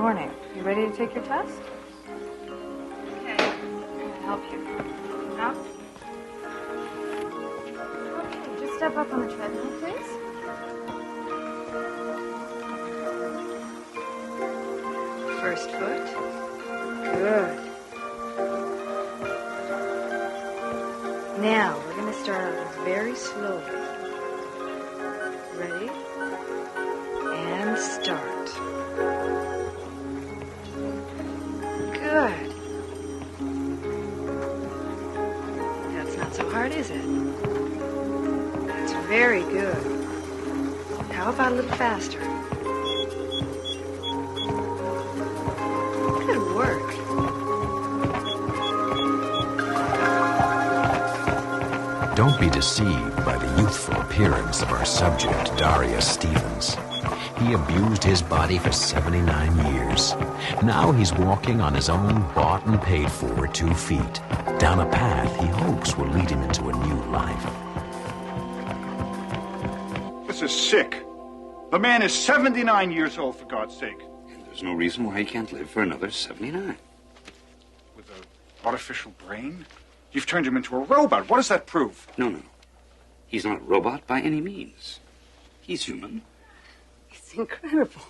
Morning. You ready to take your test? Okay. I'll help you. Up. Okay, just step up on the treadmill, please. First foot. Good. Now, we're going to start out very slowly. Ready? And start. Good. That's not so hard, is it? That's very good. How about a little faster? Good work. Don't be deceived by the youthful appearance of our subject, Darius Stevens. He abused his body for 79 years. Now he's walking on his own bought and paid for 2 feet, down a path he hopes will lead him into a new life. This is sick. The man is 79 years old, for God's sake. And there's no reason why he can't live for another 79. With an artificial brain? You've turned him into a robot. What does that prove? No. He's not a robot by any means. He's human. It's incredible.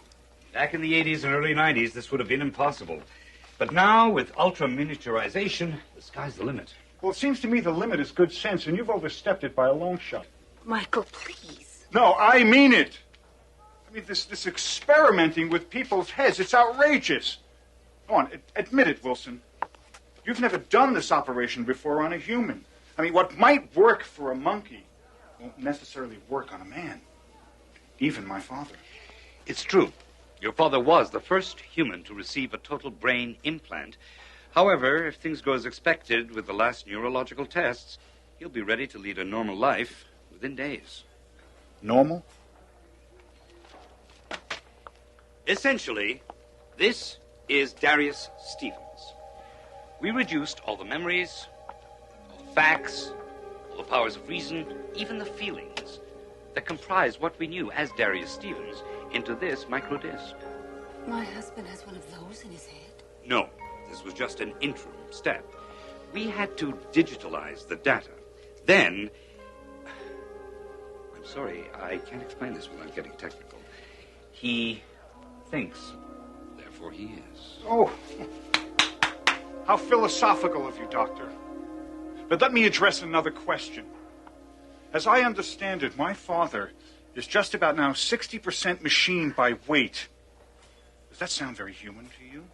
Back in the 80s and early 90s, this would have been impossible. But now, with ultra-miniaturization, the sky's the limit. Well, it seems to me the limit is good sense, and you've overstepped it by a long shot. Michael, please. No, I mean it. I mean, this experimenting with people's heads, it's outrageous. Go on, admit it, Wilson. You've never done this operation before on a human. I mean, what might work for a monkey won't necessarily work on a man. Even my father. It's true. Your father was the first human to receive a total brain implant. However, if things go as expected with the last neurological tests, he'll be ready to lead a normal life within days. Normal? Essentially, this is Darius Stevens. We reduced all the memories, all the facts, all the powers of reason, even the feelings that comprise what we knew as Darius Stevens into this microdisc. My husband has one of those in his head. No, this was just an interim step. We had to digitalize the data. Then, I'm sorry, I can't explain this without getting technical. He thinks, therefore he is. Oh, how philosophical of you, Doctor. But let me address another question. As I understand it, my father is just about now 60% machine by weight. Does that sound very human to you?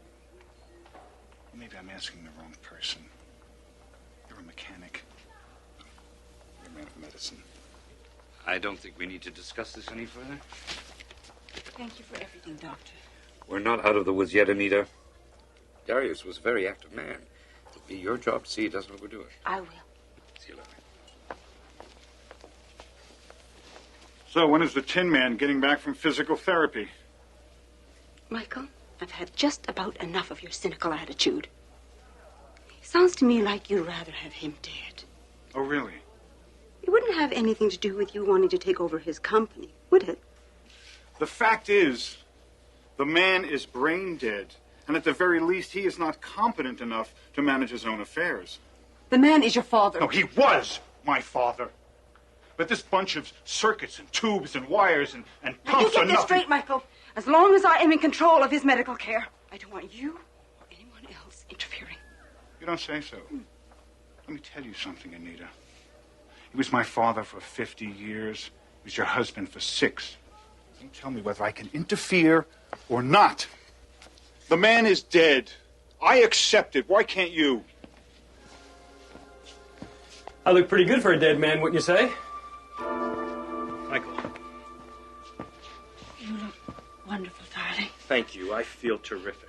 Well, maybe I'm asking the wrong person. You're a mechanic. You're a man of medicine. I don't think we need to discuss this any further. Thank you for everything, Doctor. We're not out of the woods yet, Anita. Darius was a very active man. It'll be your job to see he doesn't overdo it. I will. See you later. So, when is the Tin Man getting back from physical therapy? Michael, I've had just about enough of your cynical attitude. Sounds to me like you'd rather have him dead. Oh, really? It wouldn't have anything to do with you wanting to take over his company, would it? The fact is, the man is brain dead. And at the very least, he is not competent enough to manage his own affairs. The man is your father. No, he was my father. But this bunch of circuits and tubes and wires and pumps Now, you get are this nothing. straight, Michael. As long as I am in control of his medical care, I don't want you or anyone else interfering. You don't say so. Let me tell you something, Anita. He was my father for 50 years. He was your husband for 6. You tell me whether I can interfere or not. The man is dead. I accept it. Why can't you? I look pretty good for a dead man, wouldn't you say? Michael. You look wonderful, darling. Thank you. I feel terrific.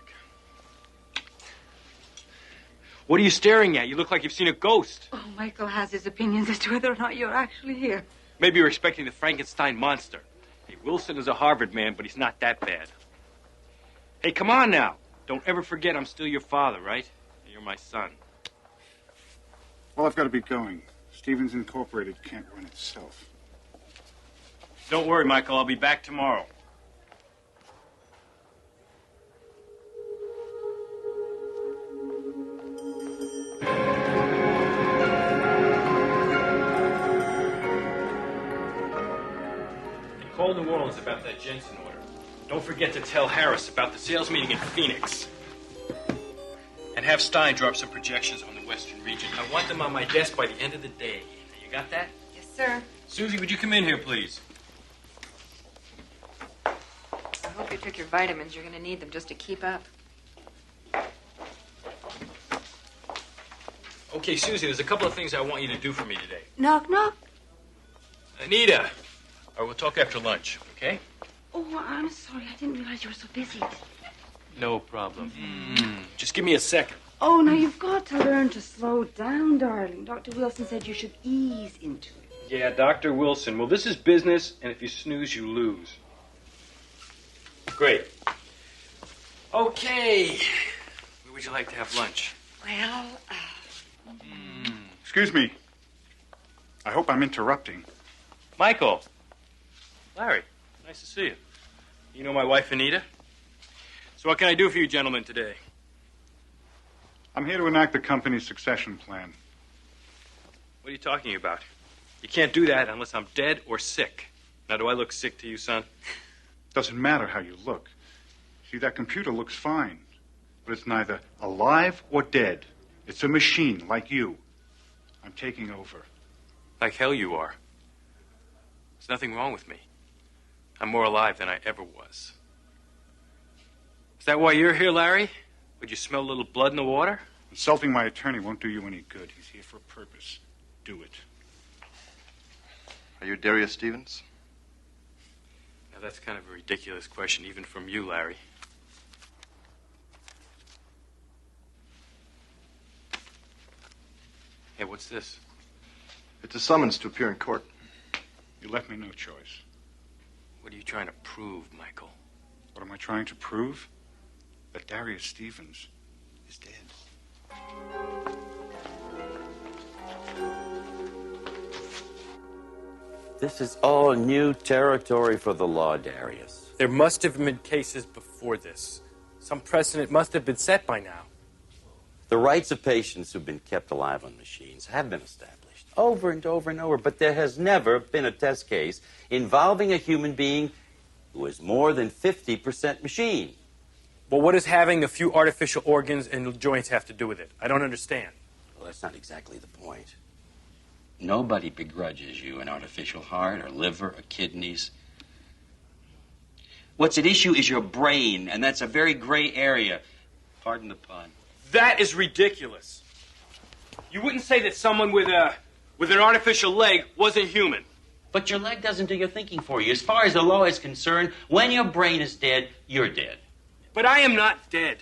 What are you staring at? You look like you've seen a ghost. Oh, Michael has his opinions as to whether or not you're actually here. Maybe you're expecting the Frankenstein monster. Hey, Wilson is a Harvard man, but he's not that bad. Hey, come on now. Don't ever forget I'm still your father, right? You're my son. Well, I've got to be going. Stevens Incorporated can't run itself. Don't worry, Michael. I'll be back tomorrow. all New Orleans about that Jensen order. Don't forget to tell Harris about the sales meeting in Phoenix. And have Stein drop some projections on the Western region. I want them on my desk by the end of the day. You got that? Yes, sir. Susie, would you come in here, please? I hope you took your vitamins. You're going to need them just to keep up. Okay, Susie, there's a couple of things I want you to do for me today. Knock, knock. Anita. All right, we'll talk after lunch, okay? Oh, I'm sorry. I didn't realize you were so busy. No problem. Just give me a second. Oh, now you've got to learn to slow down, darling. Dr. Wilson said you should ease into it. Yeah, Dr. Wilson. Well, this is business, and if you snooze, you lose. Great. Okay. Where would you like to have lunch? Well, Excuse me. I hope I'm interrupting. Michael. Larry, nice to see you. You know my wife, Anita? So what can I do for you gentlemen today? I'm here to enact the company's succession plan. What are you talking about? You can't do that unless I'm dead or sick. Now, do I look sick to you, son? Doesn't matter how you look. See, that computer looks fine, but it's neither alive or dead. It's a machine like you. I'm taking over. Like hell you are. There's nothing wrong with me. I'm more alive than I ever was. Is that why you're here, Larry? Would you smell a little blood in the water? Insulting my attorney won't do you any good. He's here for a purpose. Do it. Are you Darius Stevens? Now, that's kind of a ridiculous question, even from you, Larry. Hey, what's this? It's a summons to appear in court. You left me no choice. What are you trying to prove, Michael? What am I trying to prove? That Darius Stevens is dead. This is all new territory for the law, Darius. There must have been cases before this. Some precedent must have been set by now. The rights of patients who've been kept alive on machines have been established over and over and over, but there has never been a test case involving a human being who is more than 50% machine. Well, what does having a few artificial organs and joints have to do with it? I don't understand. Well, that's not exactly the point. Nobody begrudges you an artificial heart or liver or kidneys. What's at issue is your brain, and that's a very gray area. Pardon the pun. That is ridiculous. You wouldn't say that someone with an artificial leg wasn't human. But your leg doesn't do your thinking for you. As far as the law is concerned, when your brain is dead, you're dead. But I am not dead.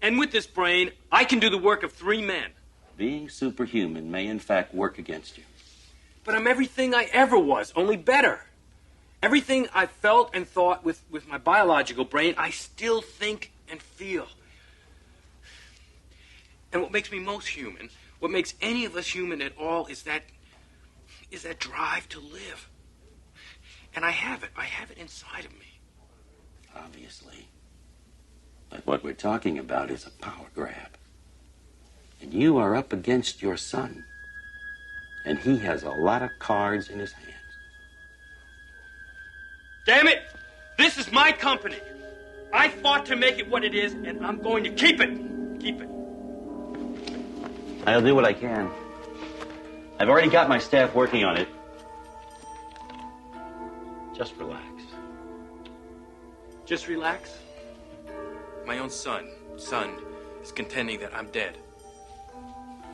And with this brain, I can do the work of 3 men. Being superhuman may in fact work against you. But I'm everything I ever was, only better. Everything I felt and thought with my biological brain, I still think and feel. And what makes me most human, what makes any of us human at all, is that drive to live. And I have it. I have it inside of me. Obviously. But what we're talking about is a power grab. And you are up against your son. And he has a lot of cards in his hands. Damn it! This is my company. I fought to make it what it is, and I'm going to keep it. Keep it. I'll do what I can. I've already got my staff working on it. Just relax. Just relax? My own son is contending that I'm dead.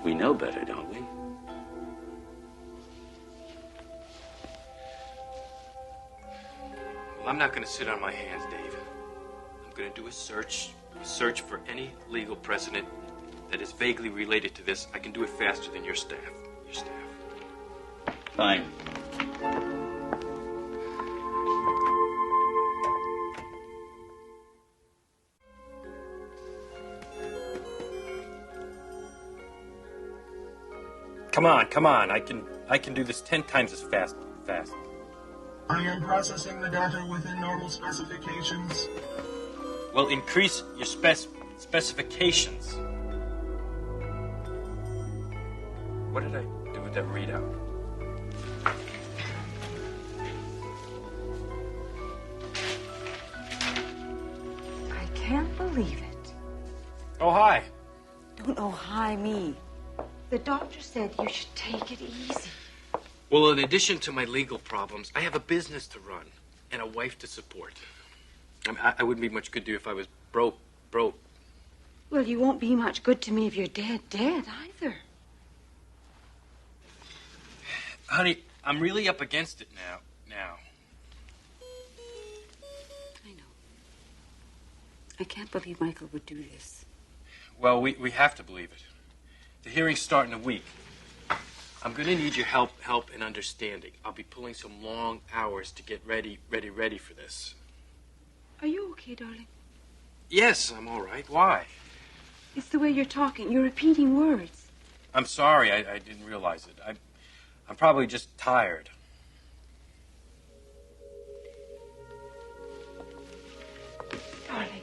We know better, don't we? Well, I'm not going to sit on my hands, Dave. I'm going to do a search for any legal precedent that is vaguely related to this. I can do it faster than your staff. Fine. Come on. I can do this 10 times as fast. I am processing the data within normal specifications. Well, increase your specifications. What did I do with that readout? Oh, hi. Don't oh hi me. The doctor said you should take it easy. Well, in addition to my legal problems, I have a business to run and a wife to support. I wouldn't be much good to you if I was broke. Well, you won't be much good to me if you're dead either. Honey, I'm really up against it now. I know. I can't believe Michael would do this. Well, we have to believe it. The hearings start in a week. I'm going to need your help and understanding. I'll be pulling some long hours to get ready for this. Are you okay, darling? Yes, I'm all right. Why? It's the way you're talking. You're repeating words. I'm sorry. I didn't realize it. I'm probably just tired. Darling,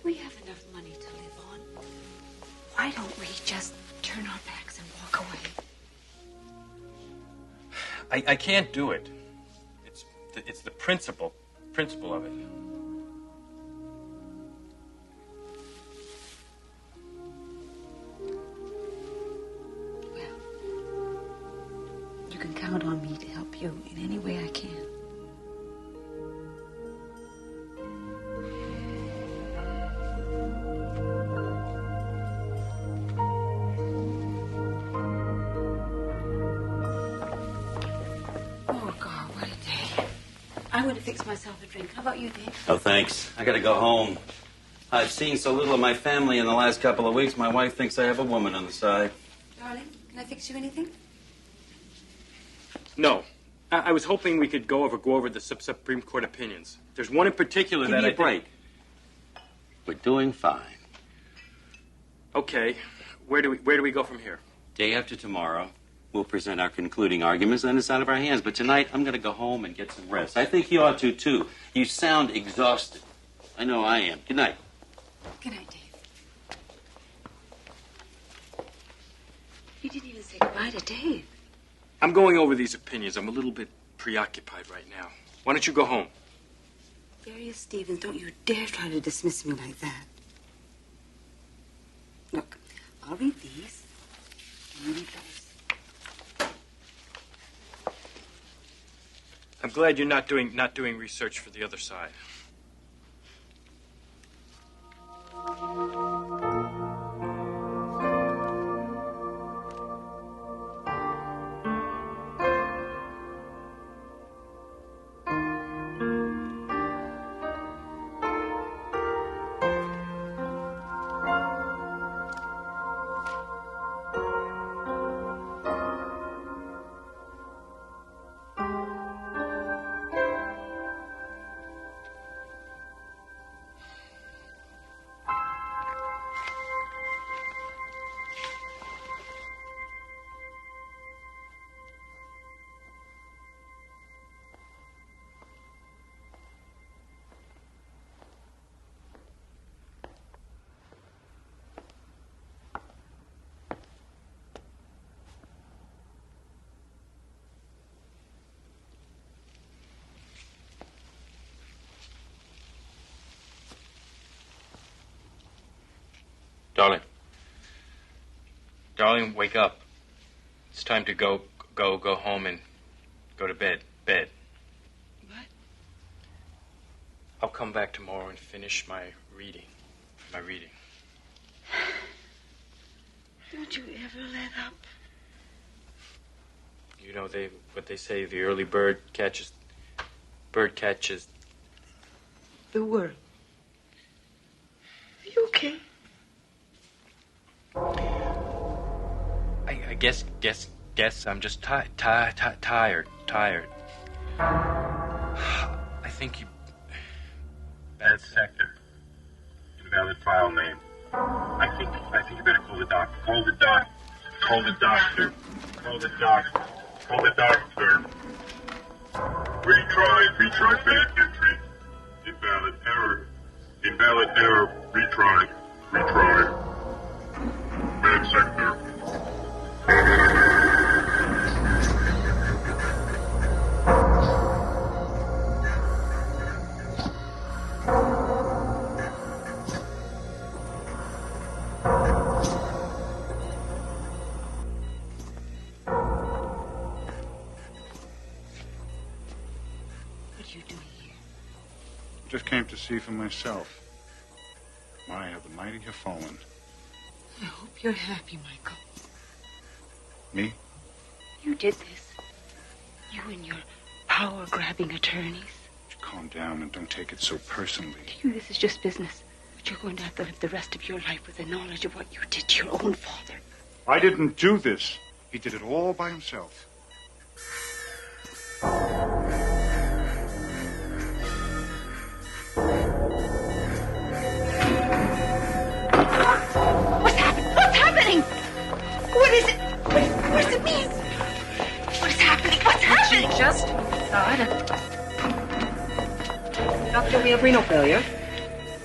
we have enough money to live on. Why don't we just turn our backs and walk away? I can't do it. It's the principle of it. Well, you can count on me to help you in any way I can. Oh, God, what a day. I'm going to fix myself a drink. How about you, Dave? Oh, thanks. I gotta go home. I've seen so little of my family in the last couple of weeks, my wife thinks I have a woman on the side. Darling, can I fix you anything? No. I was hoping we could go over the Supreme Court opinions. There's one in particular Give that me I a break. We're doing fine. Okay. Where do we go from here? Day after tomorrow, we'll present our concluding arguments, then it's out of our hands. But tonight, I'm going to go home and get some rest. I think you ought to, too. You sound exhausted. I know I am. Good night. Good night, Dave. You didn't even say goodbye to Dave. I'm going over these opinions. I'm a little bit preoccupied right now. Why don't you go home? Darius Stevens, don't you dare try to dismiss me like that. Look, I'll read these. And you read those. I'm glad you're not doing research for the other side. Darling, wake up. It's time to go home and go to bed. What? I'll come back tomorrow and finish my reading. Don't you ever let up? You know what they say, the early bird catches The world. Are you okay? I guess I'm just tired. I think you... Bad sector. Invalid file name. I think you better call the doctor. Call the doctor. Retry bad entry. Invalid error. Retry. Bad sector. Just came to see for myself. My, how the mighty have fallen. I hope you're happy, Michael. Me? You did this. You and your power-grabbing attorneys. Calm down and don't take it so personally. To you, this is just business. But you're going to have to live the rest of your life with the knowledge of what you did to your own father. I didn't do this. He did it all by himself. What's happening? What's happening? What is it? What does it mean? What's happening? What's happening? She just died. Doctor, we have renal failure.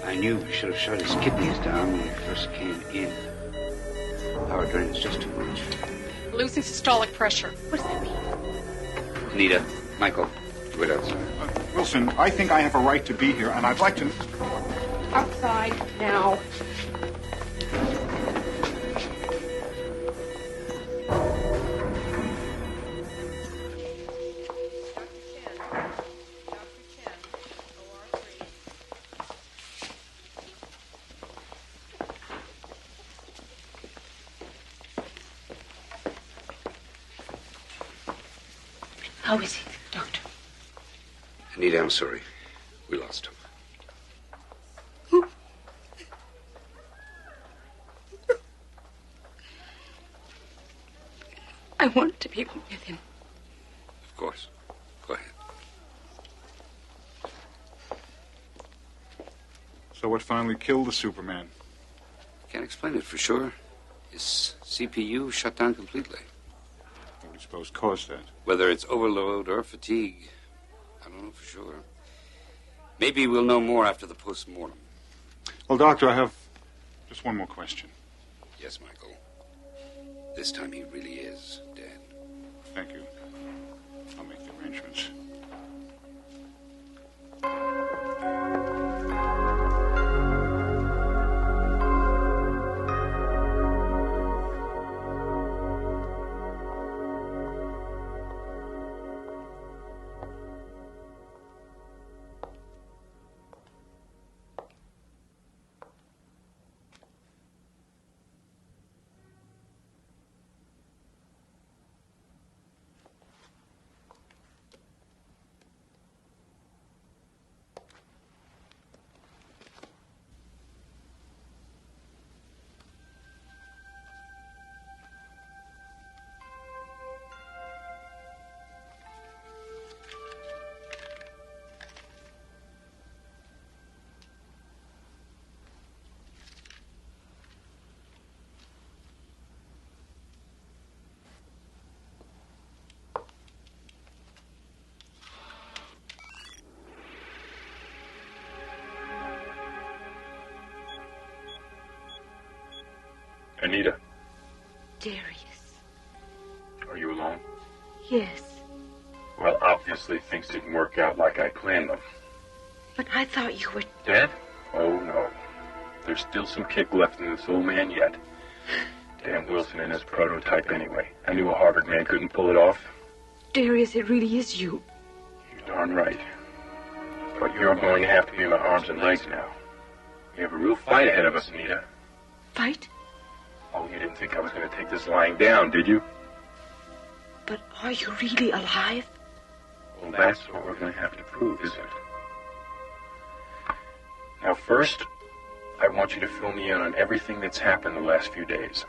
I knew we should have shut his kidneys down when we first came in. Power drain is just too much. Losing systolic pressure. What does that mean? Anita, Michael, wait outside. Wilson, I think I have a right to be here, and I'd like to... Outside now. How is he, Doctor? Anita, I'm sorry. We lost him. I want to be with him. Of course. Go ahead. So what finally killed the Superman? Can't explain it for sure. His CPU shut down completely. What do you suppose caused that? Whether it's overload or fatigue, I don't know for sure. Maybe we'll know more after the post-mortem. Well, Doctor, I have just one more question. Yes, Michael. This time he really is dead. Thank you. I'll make the arrangements. Anita, Darius. are you alone? Yes. Well, obviously things didn't work out like I planned them. But I thought you were... Dead? Oh, no. There's still some kick left in this old man yet. Damn Wilson and his prototype anyway. I knew a Harvard man couldn't pull it off. Darius, it really is you. You're darn right. But you're going to have to be my arms and legs now. We have a real fight ahead of us, Anita. Fight? Oh, you didn't think I was going to take this lying down, did you? But are you really alive? Well, that's what we're going to have to prove, isn't it? Now, first, I want you to fill me in on everything that's happened the last few days.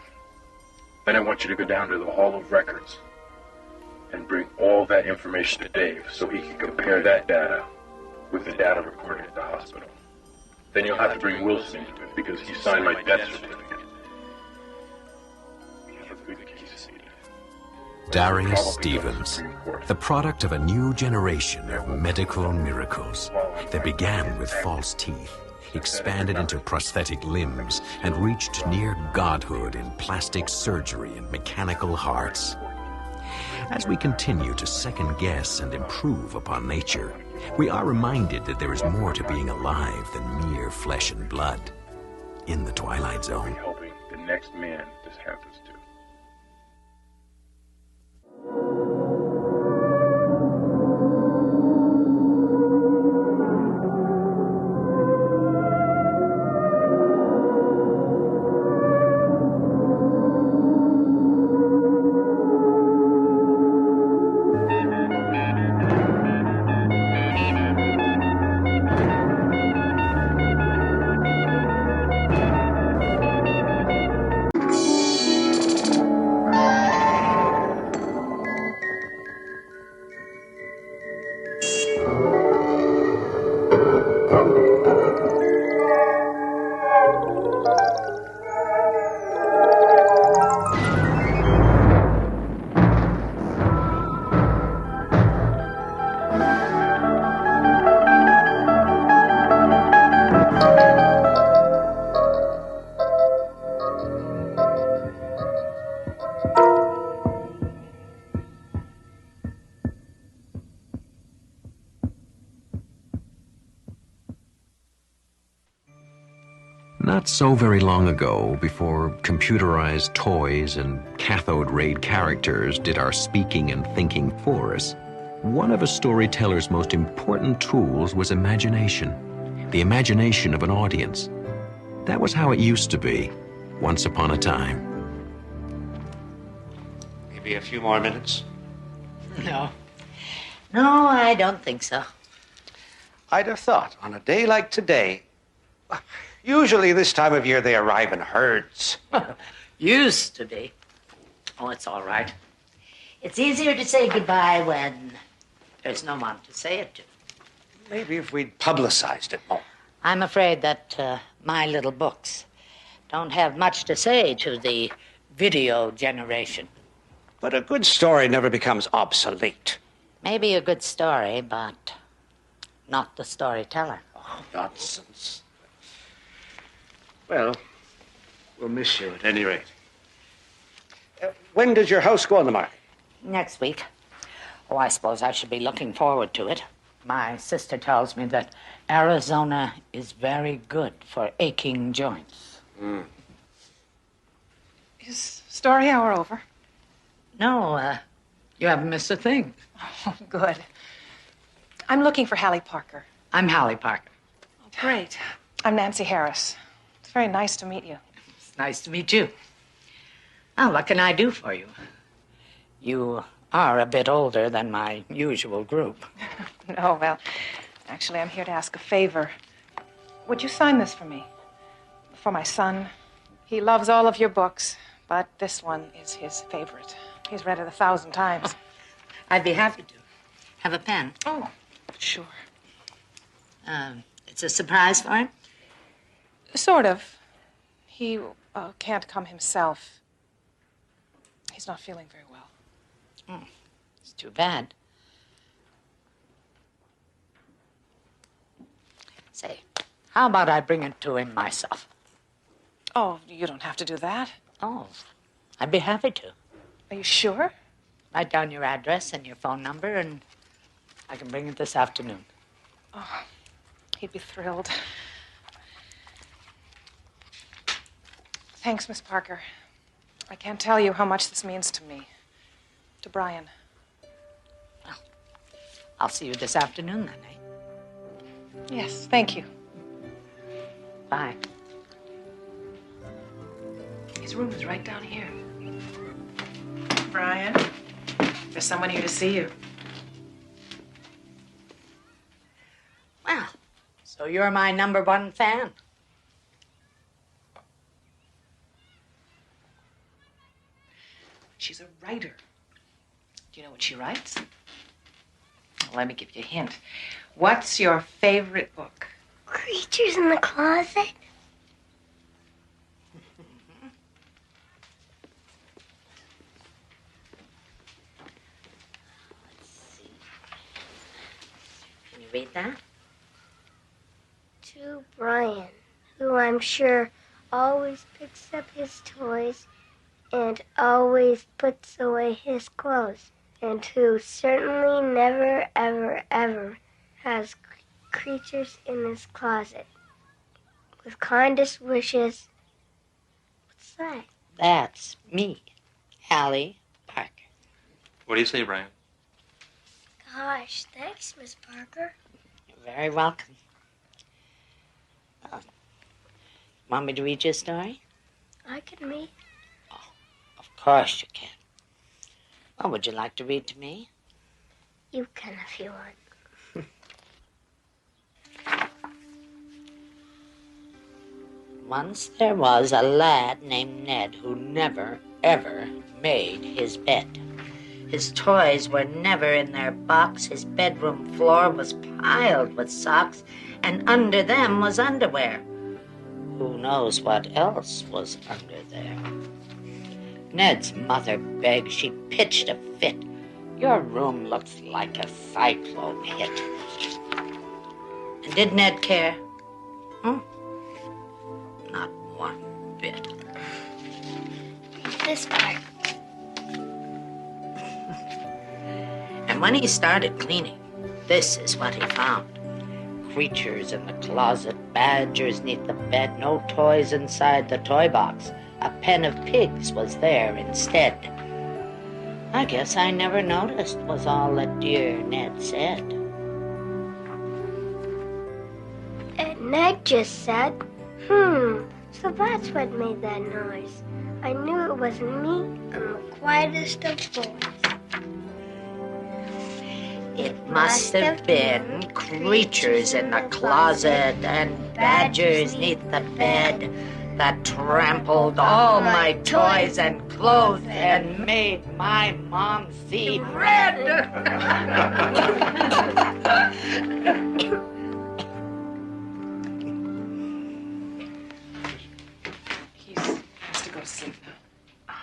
Then I want you to go down to the Hall of Records and bring all that information to Dave so he can compare that data with the data recorded at the hospital. Then you'll have to bring Wilson into it because he signed my death certificate. Darius Stevens, the product of a new generation of medical miracles that began with false teeth, expanded into prosthetic limbs, and reached near godhood in plastic surgery and mechanical hearts. As we continue to second-guess and improve upon nature, we are reminded that there is more to being alive than mere flesh and blood. In the Twilight Zone. Helping the next man this happens to. Not so very long ago, before computerized toys and cathode ray characters did our speaking and thinking for us, one of a storyteller's most important tools was imagination. The imagination of an audience. That was how it used to be, once upon a time. Maybe a few more minutes? No. No, I don't think so. I'd have thought, on a day like today, usually this time of year they arrive in herds. Used to be. Oh, it's all right. It's easier to say goodbye when there's no one to say it to. Maybe if we'd publicized it more. I'm afraid that my little books don't have much to say to the video generation. But a good story never becomes obsolete. Maybe a good story, but not the storyteller. Oh, nonsense. Well, we'll miss you at any rate. When does your house go on the market? Next week. Oh, I suppose I should be looking forward to it. My sister tells me that Arizona is very good for aching joints. Mm. Is story hour over? No, you haven't missed a thing. Oh, good. I'm looking for Hallie Parker. I'm Hallie Parker. Oh, great. I'm Nancy Harris. It's very nice to meet you. It's nice to meet you. Oh, what can I do for you? You are a bit older than my usual group. No, well, actually, I'm here to ask a favor. Would you sign this for me? For my son. He loves all of your books, but this one is his favorite. He's read it 1,000 times. I'd be happy to. Have a pen? Oh, sure. It's a surprise for him? Sort of. He can't come himself. He's not feeling very well. It's too bad. Say, how about I bring it to him myself? Oh, you don't have to do that. Oh, I'd be happy to. Are you sure? Write down your address and your phone number, and I can bring it this afternoon. Oh, he'd be thrilled. Thanks, Miss Parker. I can't tell you how much this means to me. To Brian. Well, I'll see you this afternoon, then, eh? Yes, thank you. Bye. His room is right down here. Brian, there's someone here to see you. Well, so you're my #1 fan. She's a writer. Do you know what she writes? Well, let me give you a hint. What's your favorite book? Creatures in the Closet? Can you read that? To Brian, who I'm sure always picks up his toys and always puts away his clothes, and who certainly never, ever, ever has creatures in his closet. With kindest wishes. What's that? That's me, Hallie Parker. What do you say, Brian? Gosh, thanks, Miss Parker. You're very welcome. Want me to read you a story? I can read. Of course you can. What would you like to read to me? You can if you want. Once there was a lad named Ned who never, ever made his bed. His toys were never in their box. His bedroom floor was piled with socks, and under them was underwear. Who knows what else was under there? Ned's mother begged. She pitched a fit. Your room looks like a cyclone hit. And did Ned care? Not one bit. This part. And when he started cleaning, this is what he found. Creatures in the closet, badgers neath the bed, no toys inside the toy box. A pen of pigs was there instead. I guess I never noticed, was all that dear Ned said. And Ned just said, so that's what made that noise. I knew it wasn't me. I'm the quietest of boys. It must have been creatures in the closet and badgers neath the bed that trampled all my toys and clothes and made my mom see red. He has to go to sleep now.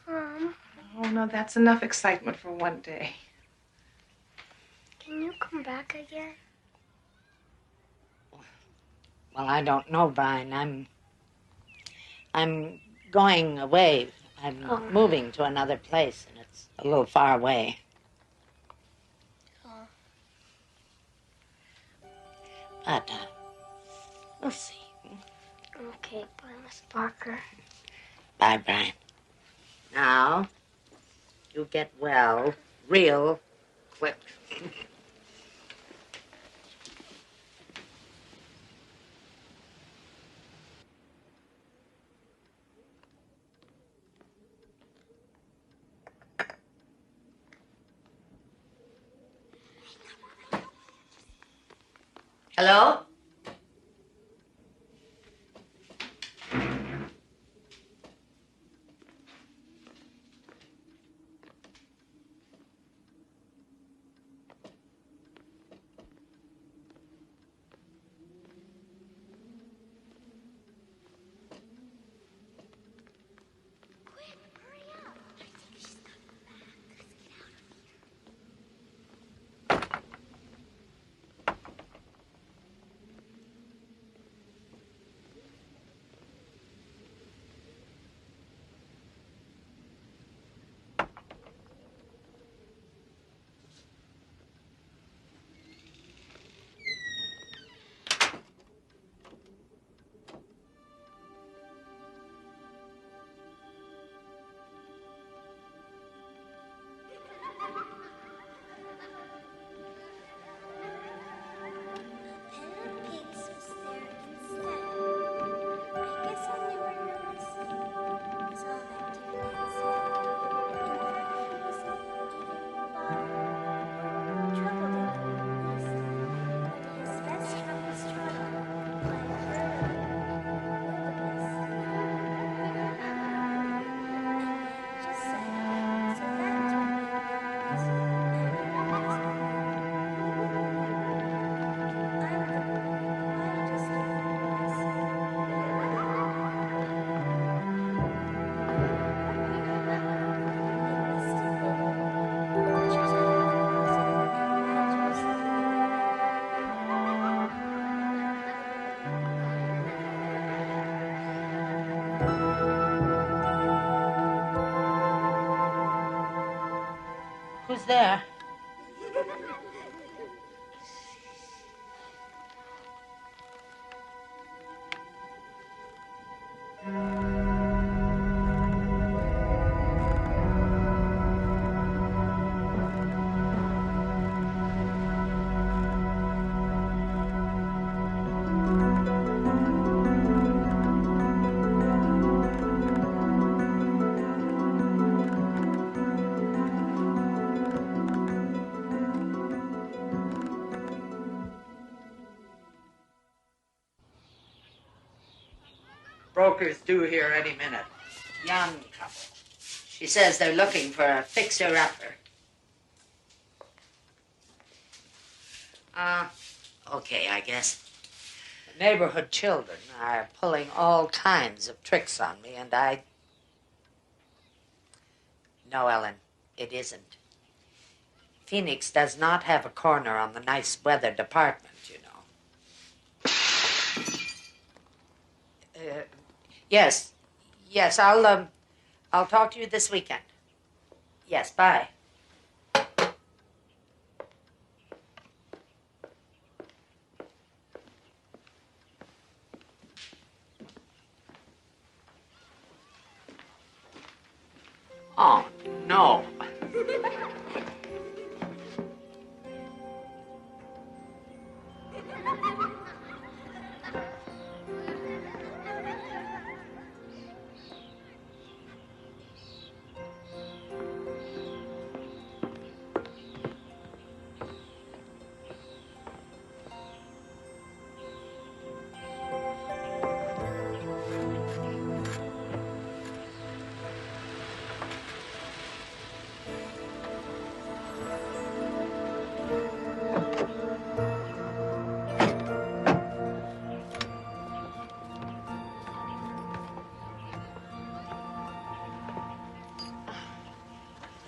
Mom. Oh, no, that's enough excitement for one day. Can you come back again? Well, I don't know, Brian. I'm going away. I'm moving to another place, and it's a little far away. But we'll see. Okay, bye, Miss Parker. Bye, Brian. Now, you get well real quick. Hello? Who's there? Broker's due here any minute. Young couple. She says they're looking for a fixer-upper. Okay, I guess. The neighborhood children are pulling all kinds of tricks on me, and I... No, Ellen, it isn't. Phoenix does not have a corner on the nice weather department, you know. Yes, I'll talk to you this weekend. Yes, bye. Oh, no.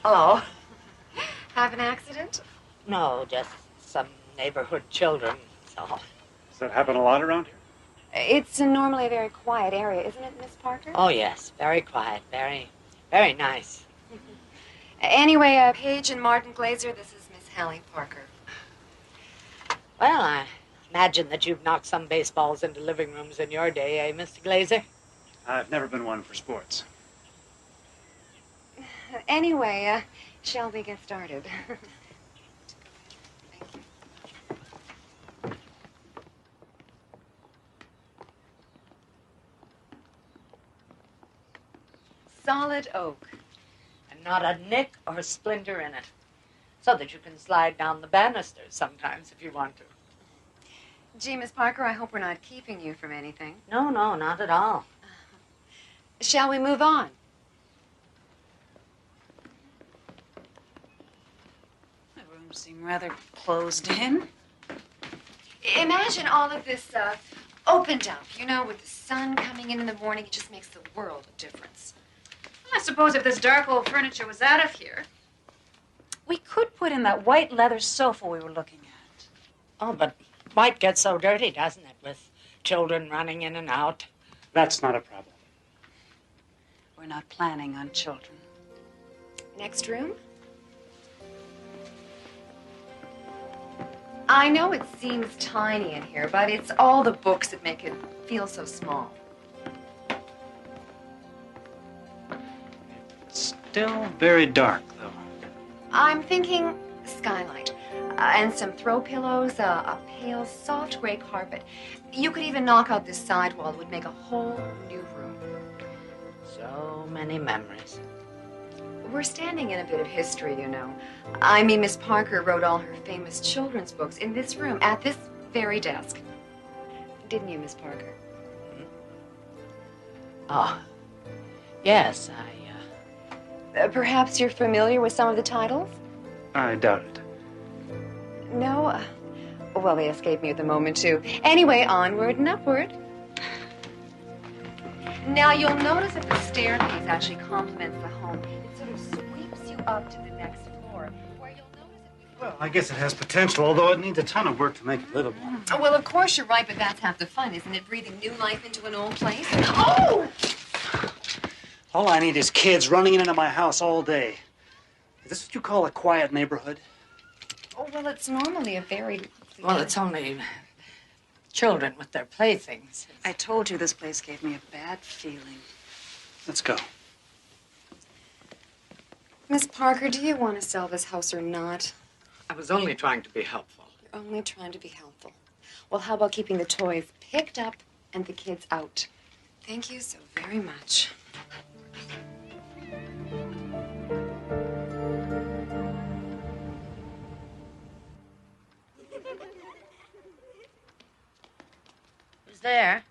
Hello. Have an accident? No, just some neighborhood children, so. Does that happen a lot around here? It's normally a very quiet area, isn't it, Miss Parker? Oh, yes. Very quiet. Very, very nice. Anyway, Paige and Martin Glazer, this is Miss Hallie Parker. Well, I imagine that you've knocked some baseballs into living rooms in your day, eh, Mr. Glazer? I've never been one for sports. Anyway, shall we get started? Solid oak. And not a nick or splinter in it. So that you can slide down the banisters sometimes if you want to. Gee, Miss Parker, I hope we're not keeping you from anything. No, not at all. Shall we move on? The rooms seem rather closed in. Imagine all of this opened up, you know, with the sun coming in the morning. It just makes the world of difference. Well, I suppose if this dark old furniture was out of here, we could put in that white leather sofa we were looking at. Oh, but white gets so dirty, doesn't it, with children running in and out? That's not a problem. We're not planning on children. Next room? I know it seems tiny in here, but it's all the books that make it feel so small. Still very dark, though. I'm thinking skylight and some throw pillows, a pale, soft gray carpet. You could even knock out this side wall. It would make a whole new room. So many memories. We're standing in a bit of history, you know. I mean, Miss Parker wrote all her famous children's books in this room, at this very desk. Didn't you, Miss Parker? Oh, yes, Perhaps you're familiar with some of the titles? I doubt it. No? Well, they escaped me at the moment, too. Anyway, onward and upward. Now, you'll notice that the staircase actually complements the home. It sort of sweeps you up to the next floor, where you'll notice that... Well, I guess it has potential, although it needs a ton of work to make it livable. Well, of course you're right, but that's half the fun, isn't it? Breathing new life into an old place. Oh! All I need is kids running in and out of my house all day. Is this what you call a quiet neighborhood? Oh, well, it's normally a very... Well, it's only children with their playthings. I told you this place gave me a bad feeling. Let's go. Miss Parker, do you want to sell this house or not? I was only trying to be helpful. You're only trying to be helpful. Well, how about keeping the toys picked up and the kids out? Thank you so very much. Who's there?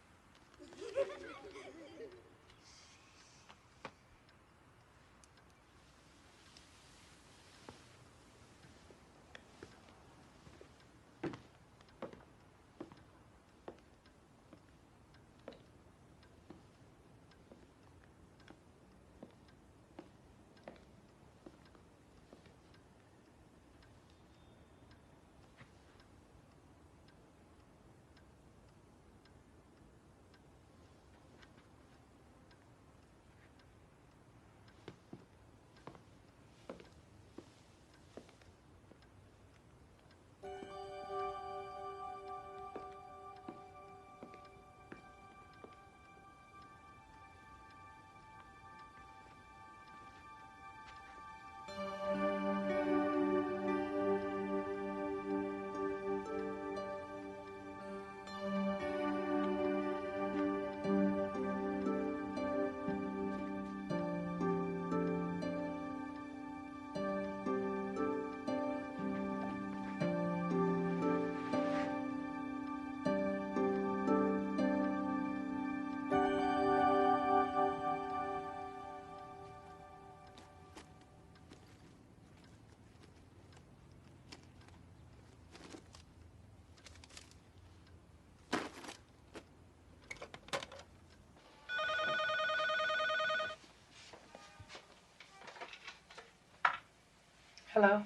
Hello.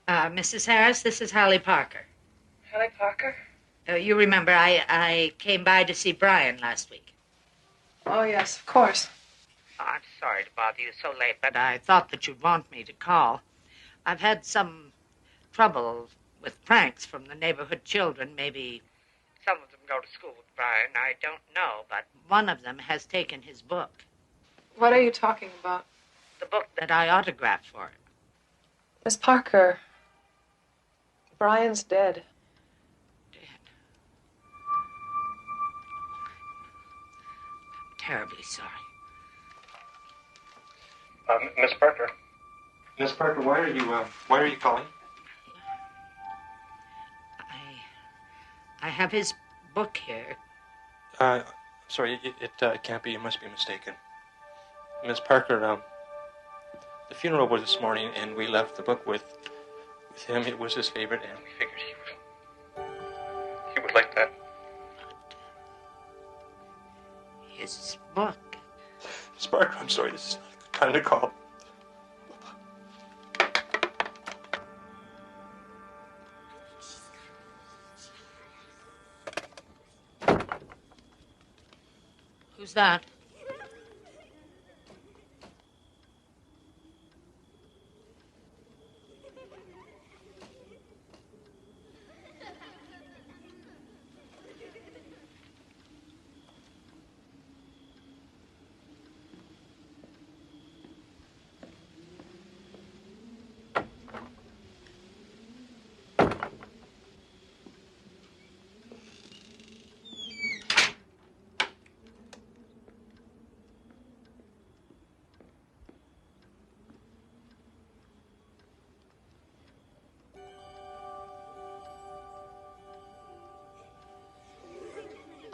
Mrs. Harris, this is Holly Parker. Hallie Parker? You remember I came by to see Brian last week. Oh, yes, of course. Oh, I'm sorry to bother you so late, but I thought that you'd want me to call. I've had some trouble with pranks from the neighborhood children. Maybe some of them go to school with Brian. I don't know, but one of them has taken his book. What are you talking about? The book that I autographed for him. Miss Parker, Brian's dead. Terribly sorry. Miss Parker. Miss Parker, why are you calling? I have his book here. Sorry, it can't be. You must be mistaken. Miss Parker, the funeral was this morning, and we left the book with him. It was his favorite, and we figured He would like that. His book? Miss Parker, I'm sorry, this is not a good time to call. Who's that?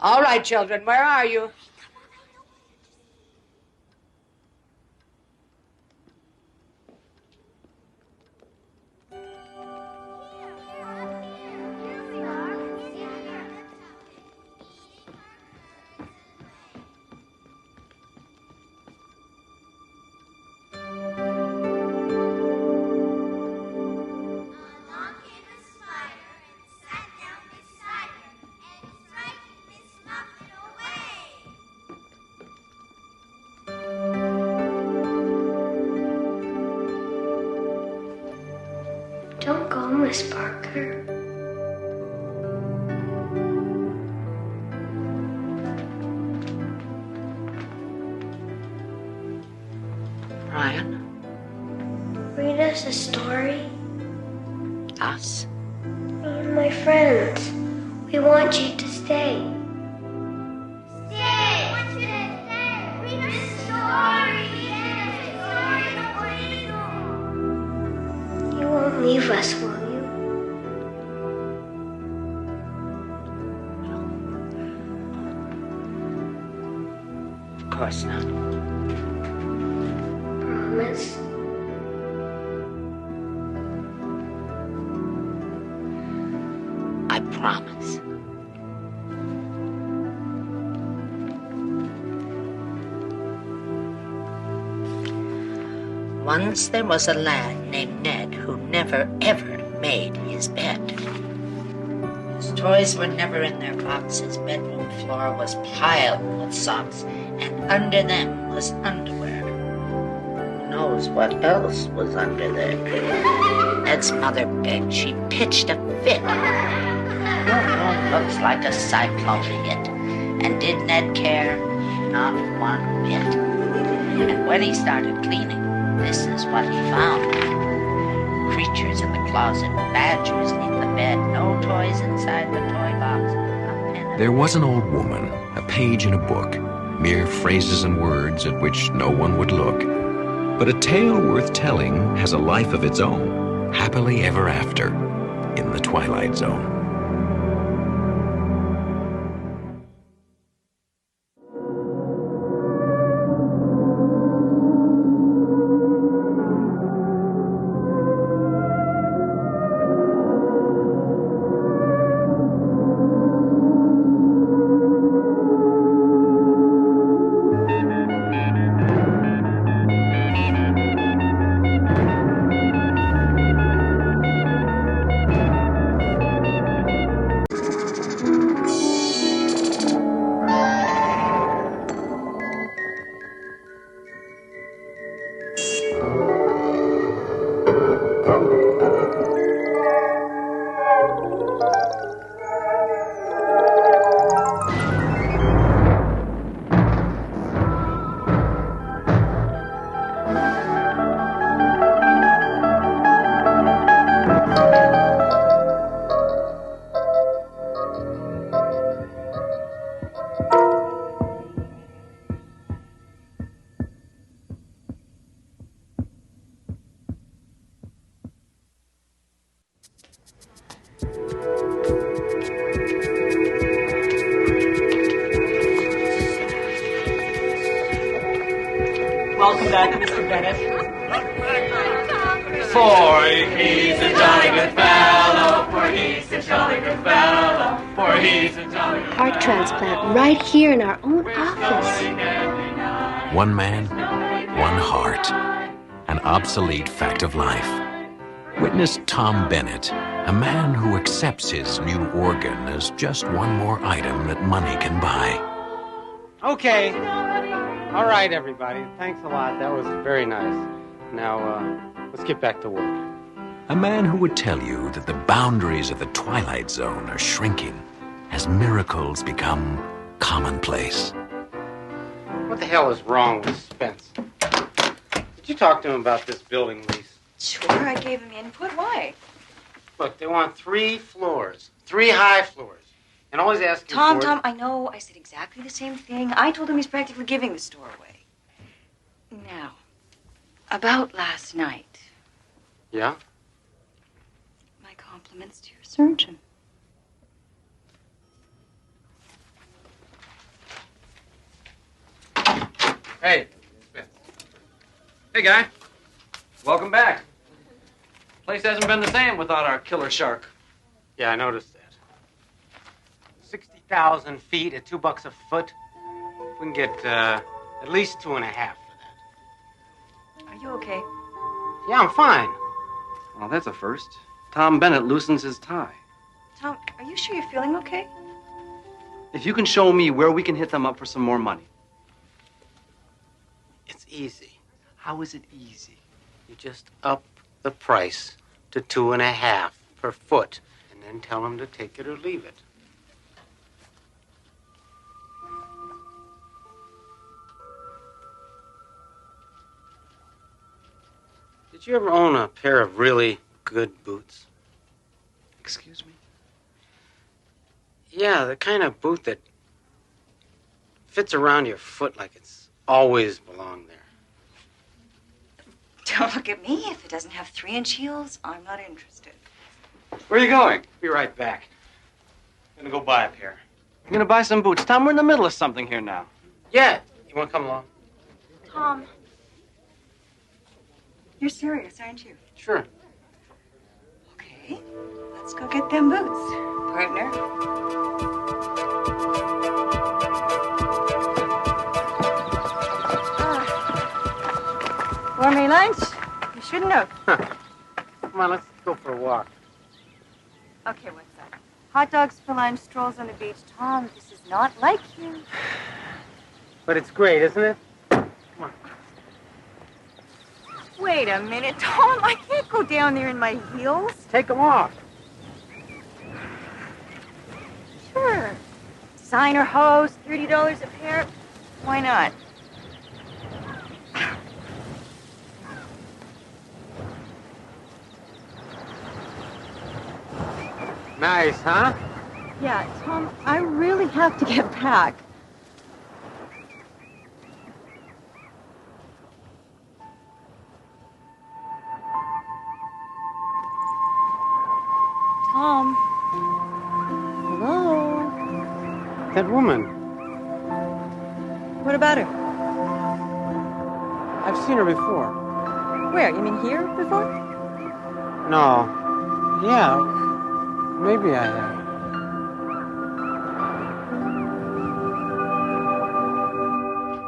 All right, children, where are you? Don't go, Miss Parker. Brian? Read us a story. Us? Me and my friends. We want you to stay. Stay! I want you to stay! Read a story! You won't leave us, will you? Of course not. Promise. I promise. Once there was a lad named Ned who never, ever made his bed. His toys were never in their box. His bedroom floor was piled with socks, and under them was underwear. Who knows what else was under there? Ned's mother begged. She pitched a fit. Your room looks like a cyclone hit. And did Ned care? Not one bit. And when he started cleaning, this is what he found. Creatures in the closet, badgers neath the bed, no toys inside the toy box. There was an old woman, a page in a book, mere phrases and words at which no one would look. But a tale worth telling has a life of its own, happily ever after, in the Twilight Zone. Welcome back, Mr. Bennett. For he's a jolly good fellow, for he's a jolly good fellow, for he's a jolly good fellow. Heart transplant right here in our own office. One man, one heart. An obsolete fact of life. Witness Tom Bennett, a man who accepts his new organ as just one more item that money can buy. Okay. All right, everybody. Thanks a lot. That was very nice. Now, let's get back to work. A man who would tell you that the boundaries of the Twilight Zone are shrinking as miracles become commonplace. What the hell is wrong with Spence? Did you talk to him about this building lease? Sure, I gave him input. Why? Look, they want 3 floors. 3 high floors. And always asking Tom, for... Tom, I know I said exactly the same thing. I told him he's practically giving the store away. Now, about last night. Yeah? My compliments to your surgeon. Hey. Hey, guy. Welcome back. Place hasn't been the same without our killer shark. Yeah, I noticed that. 60,000 feet at $2 a foot. We can get at least 2.5 for that. Are you okay? Yeah, I'm fine. Well, that's a first. Tom Bennett loosens his tie. Tom, are you sure you're feeling okay? If you can show me where we can hit them up for some more money. It's easy. How is it easy? You just up the price to 2.5 per foot, and then tell them to take it or leave it. Did you ever own a pair of really good boots? Excuse me? Yeah, the kind of boot that fits around your foot like it's always belonged there. Don't look at me. If it doesn't have 3-inch heels, I'm not interested. Where are you going? Be right back. I'm gonna go buy a pair. I'm gonna buy some boots. Tom, we're in the middle of something here now. Yeah. You wanna come along? Tom. You're serious, aren't you? Sure. Okay. Let's go get them boots, partner. Gourmet lunch? You shouldn't have. Come on, let's go for a walk. Okay, what's that? Hot dogs for lunch, strolls on the beach. Tom, this is not like you. But it's great, isn't it? Come on. Wait a minute, Tom. I can't go down there in my heels. Take them off. Sure. Designer hose, $30 a pair. Why not? Nice, huh? Yeah, Tom, I really have to get back. Tom. Hello? That woman. What about her? I've seen her before. Where? You mean here before? No. Yeah. Maybe I have.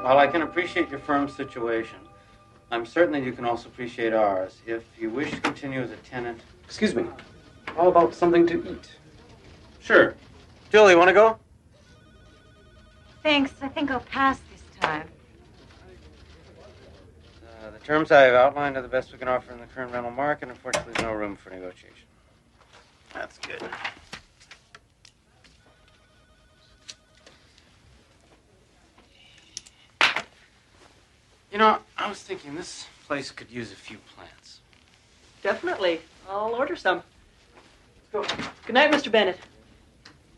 While I can appreciate your firm's situation, I'm certain that you can also appreciate ours. If you wish to continue as a tenant... Excuse me. How about something to eat? Sure. Jill, you want to go? Thanks. I think I'll pass this time. The terms I've outlined are the best we can offer in the current rental market. Unfortunately, there's no room for negotiation. That's good. You know, I was thinking this place could use a few plants. Definitely. I'll order some. Let's go. Good night, Mr. Bennett.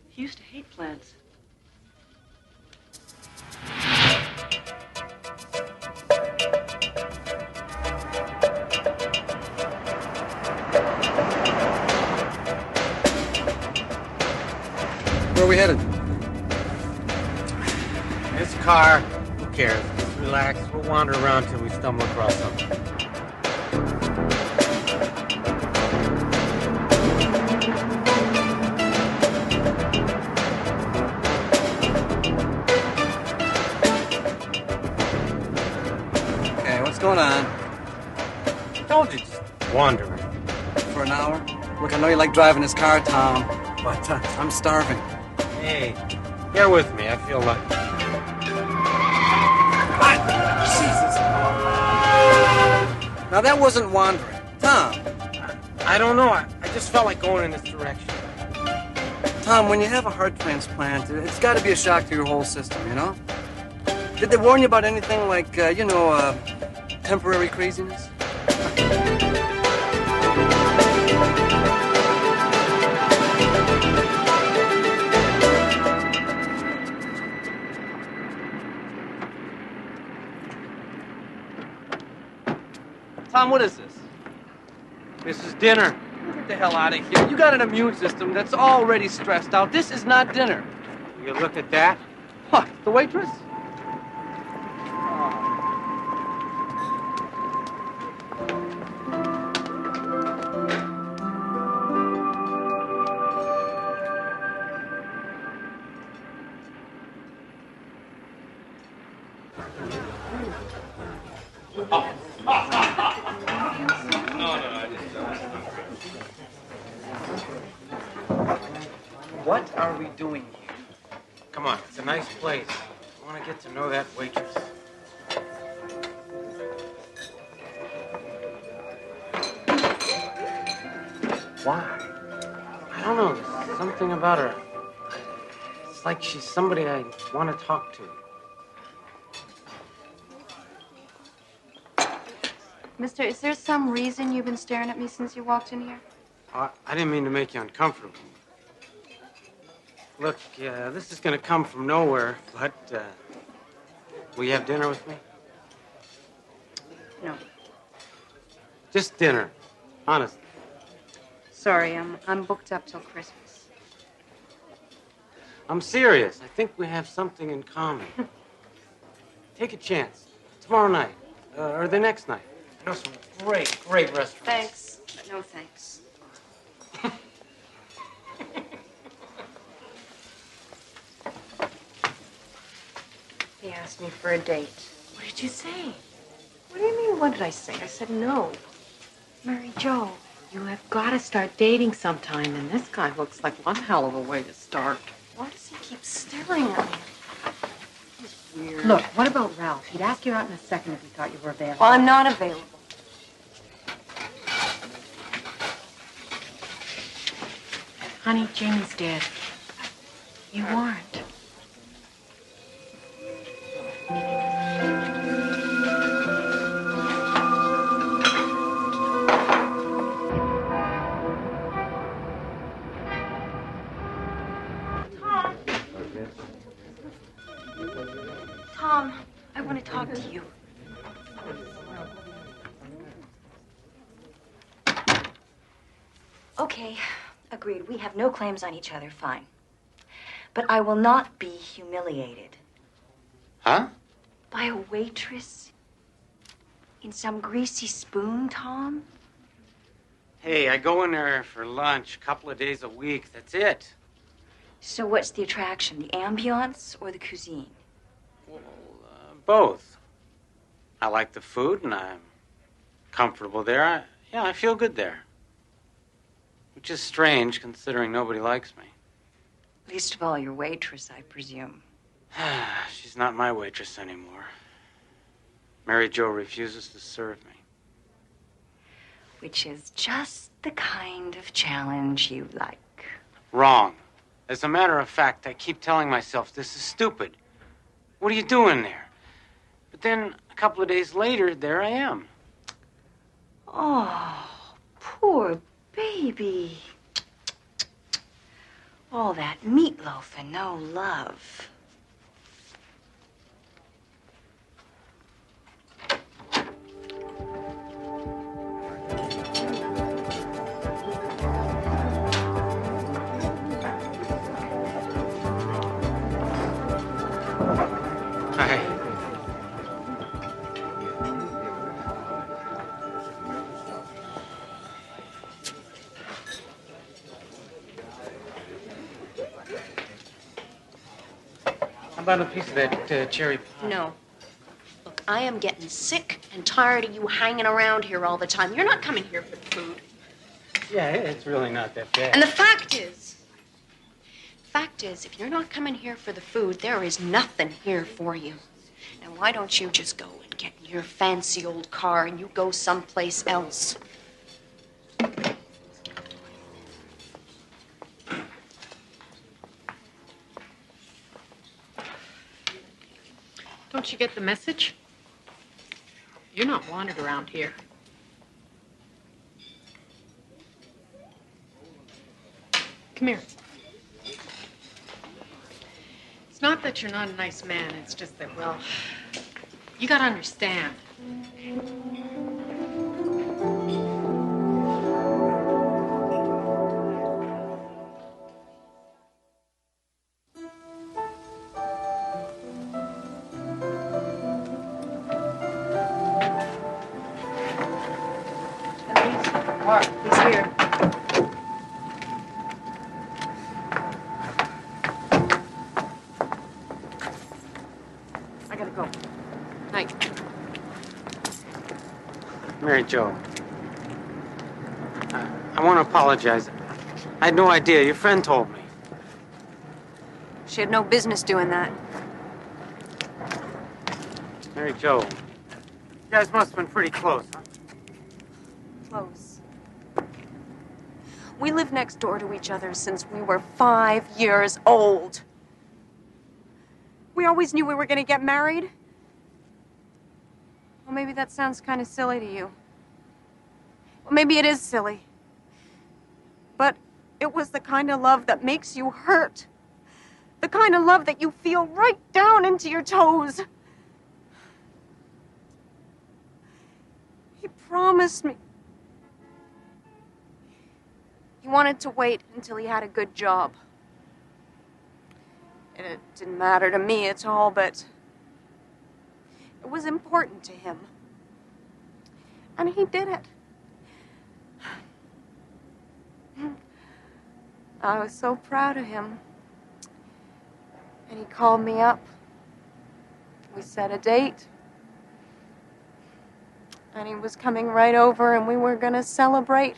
He used to hate plants. Where are we headed? This car. Who cares? Just relax. We'll wander around till we stumble across something. Okay, what's going on? Told you, just wandering. For an hour? Look, I know you like driving this car, Tom, but I'm starving. Hey, you're with me. I feel lucky. Jesus. Now, that wasn't wandering. Tom. I don't know. I just felt like going in this direction. Tom, when you have a heart transplant, it's got to be a shock to your whole system, you know? Did they warn you about anything like, temporary craziness? Tom, what is this? This is dinner. Get the hell out of here. You got an immune system that's already stressed out. This is not dinner. You look at that? What, the waitress? What are we doing here? Come on, it's a nice place. I want to get to know that waitress. Why? I don't know. There's something about her. It's like she's somebody I want to talk to. Mister, is there some reason you've been staring at me since you walked in here? I didn't mean to make you uncomfortable. Look, this is going to come from nowhere, but will you have dinner with me? No. Just dinner. Honest. Sorry, I'm booked up till Christmas. I'm serious. I think we have something in common. Take a chance. Tomorrow night. Or the next night. I know some great restaurants. Thanks, but no thanks. He asked me for a date. What did you say? What do you mean, what did I say? I said no. Mary Jo, you have got to start dating sometime, and this guy looks like one hell of a way to start. Why does he keep staring at me? He's weird. Look, what about Ralph? He'd ask you out in a second if he thought you were available. Well, I'm not available. Honey, Jamie's dead. You aren't. Tom, I want to talk to you. Okay, agreed. We have no claims on each other, fine. But I will not be humiliated. Huh? By a waitress? In some greasy spoon, Tom? Hey, I go in there for lunch a couple of days a week. That's it. So what's the attraction, the ambiance or the cuisine? Both. I like the food, and I'm comfortable there. I feel good there. Which is strange, considering nobody likes me. Least of all your waitress, I presume. She's not my waitress anymore. Mary Jo refuses to serve me. Which is just the kind of challenge you like. Wrong. As a matter of fact, I keep telling myself this is stupid. What are you doing there? But then, a couple of days later, there I am. Oh, poor baby. All that meatloaf and no love. Hi. How about a piece of that cherry pie? No. Look, I am getting sick and tired of you hanging around here all the time. You're not coming here for the food. Yeah, it's really not that bad. And the fact is, if you're not coming here for the food, there is nothing here for you. And why don't you just go and get in your fancy old car and you go someplace else? Don't you get the message? You're not wanted around here. Come here. It's not that you're not a nice man. It's just that, well, you gotta understand. What? He's here. I gotta go. Night. Mary Jo. I want to apologize. I had no idea. Your friend told me. She had no business doing that. Mary Jo. You guys must have been pretty close, huh? Close. We lived next door to each other since we were 5 years old. We always knew we were going to get married. Well, maybe that sounds kind of silly to you. Well, maybe it is silly. But it was the kind of love that makes you hurt. The kind of love that you feel right down into your toes. He promised me. He wanted to wait until he had a good job. And it didn't matter to me at all, but it was important to him. And he did it. I was so proud of him. And he called me up. We set a date. And he was coming right over, and we were gonna celebrate.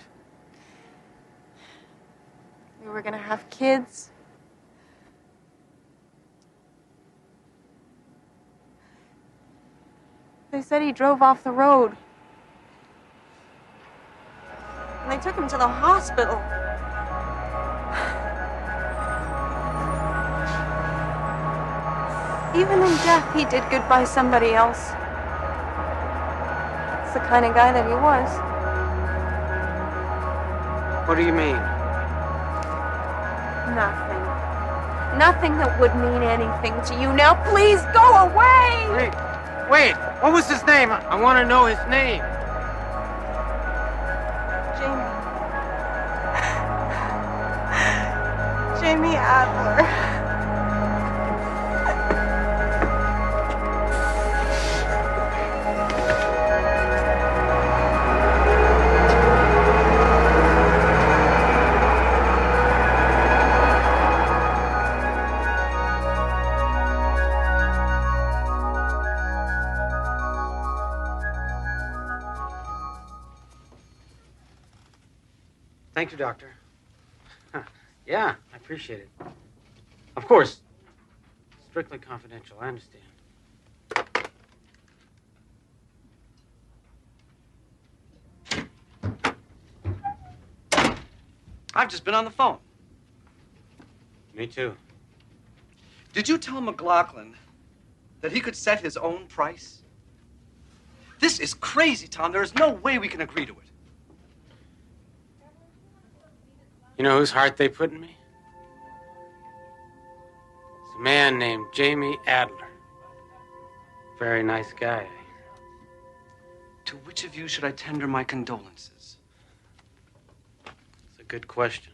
We were gonna have kids. They said he drove off the road. And they took him to the hospital. Even in death, he did good by somebody else. That's the kind of guy that he was. What do you mean? Nothing. Nothing that would mean anything to you. Now, please go away! Wait, what was his name? I want to know his name. Jamie Adler. Thank you, Doctor. Yeah, I appreciate it. Of course. Strictly confidential, I understand. I've just been on the phone. Me too. Did you tell McLaughlin that he could set his own price? This is crazy, Tom. There is no way we can agree to it. You know whose heart they put in me? It's a man named Jamie Adler. Very nice guy. To which of you should I tender my condolences? It's a good question.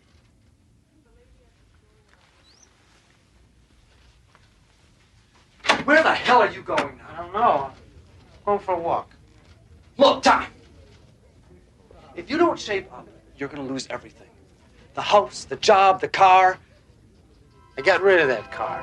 Where the hell are you going now? I don't know. I'm going for a walk. Look, Tom. If you don't shape up, you're going to lose everything. The house, the job, the car. I got rid of that car.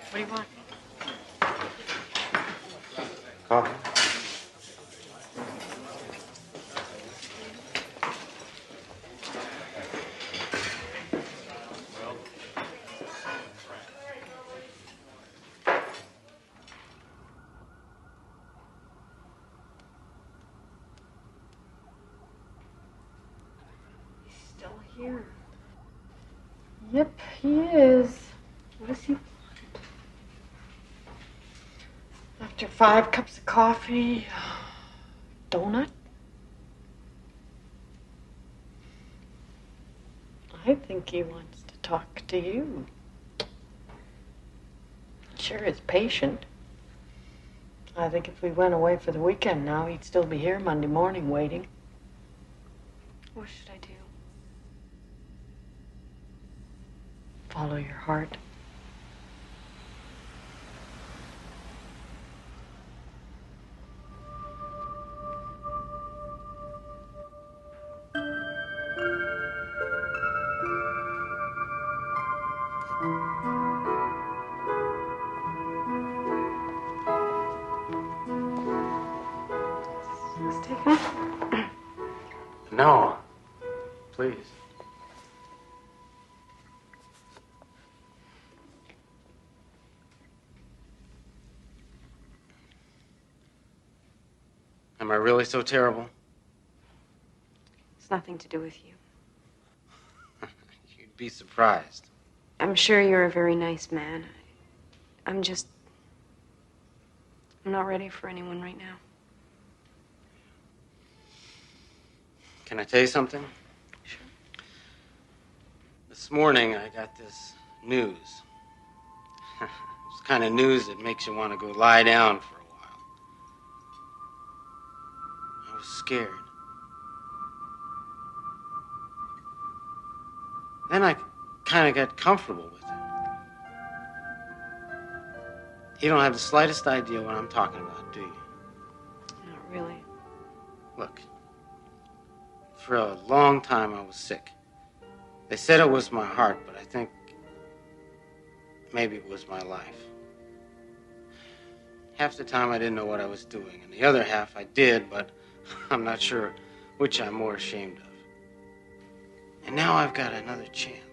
What do you want? Coffee. Still here. Yep, he is. What does he want? After 5 cups of coffee, donut? I think he wants to talk to you. Sure is patient. I think if we went away for the weekend now, he'd still be here Monday morning waiting. What should I do? Follow your heart. Let's take it. No. Please. Am I really so terrible? It's nothing to do with you. You'd be surprised. I'm sure you're a very nice man. I'm not ready for anyone right now. Can I tell you something? Sure. This morning, I got this news. It's the kind of news that makes you want to go lie down for a while. I was scared. Then I kind of got comfortable with it. You don't have the slightest idea what I'm talking about, do you? Not really. Look, for a long time I was sick. They said it was my heart, but I think maybe it was my life. Half the time I didn't know what I was doing, and the other half I did, but I'm not sure which I'm more ashamed of. And now I've got another chance.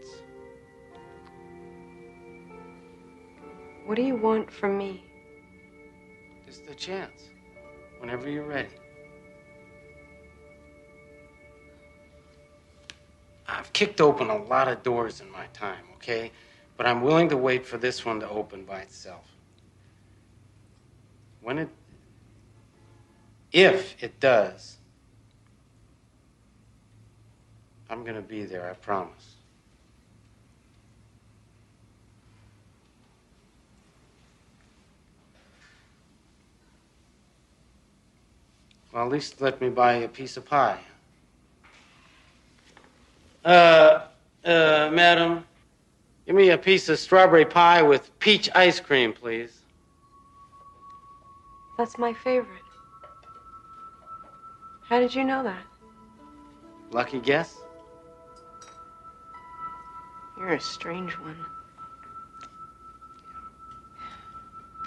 What do you want from me? Just a chance, whenever you're ready. I've kicked open a lot of doors in my time, okay? But I'm willing to wait for this one to open by itself. If it does, I'm gonna be there, I promise. Well, at least let me buy you a piece of pie. Madam, give me a piece of strawberry pie with peach ice cream, please. That's my favorite. How did you know that? Lucky guess? You're You're a strange one.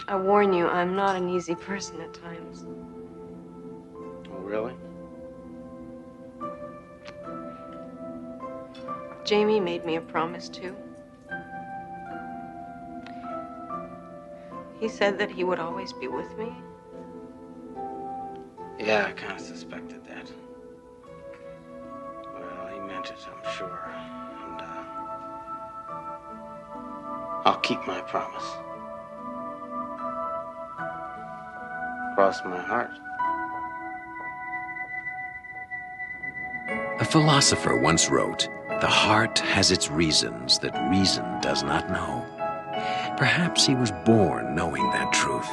I warn you, I'm not an easy person at times. Oh, really? Jamie made me a promise, too. He said that he would always be with me. Yeah, I kind of suspected that. Well, he meant it, I'm sure. And, I'll keep my promise. Cross my heart. A philosopher once wrote, "The heart has its reasons that reason does not know." Perhaps he was born knowing that truth.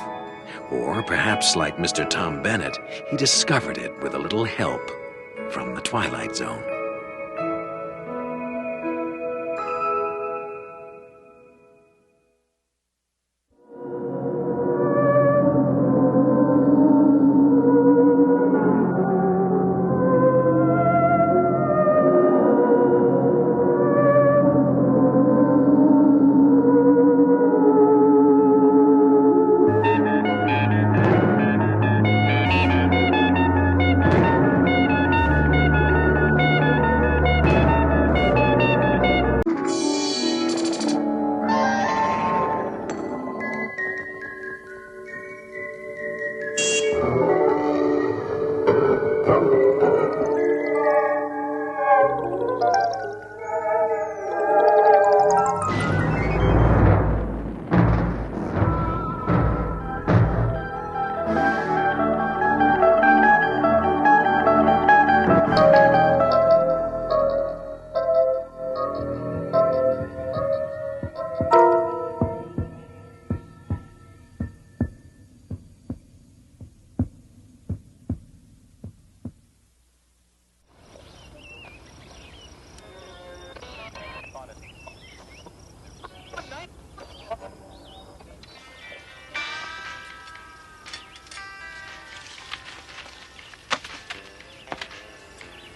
Or perhaps, like Mr. Tom Bennett, he discovered it with a little help from the Twilight Zone.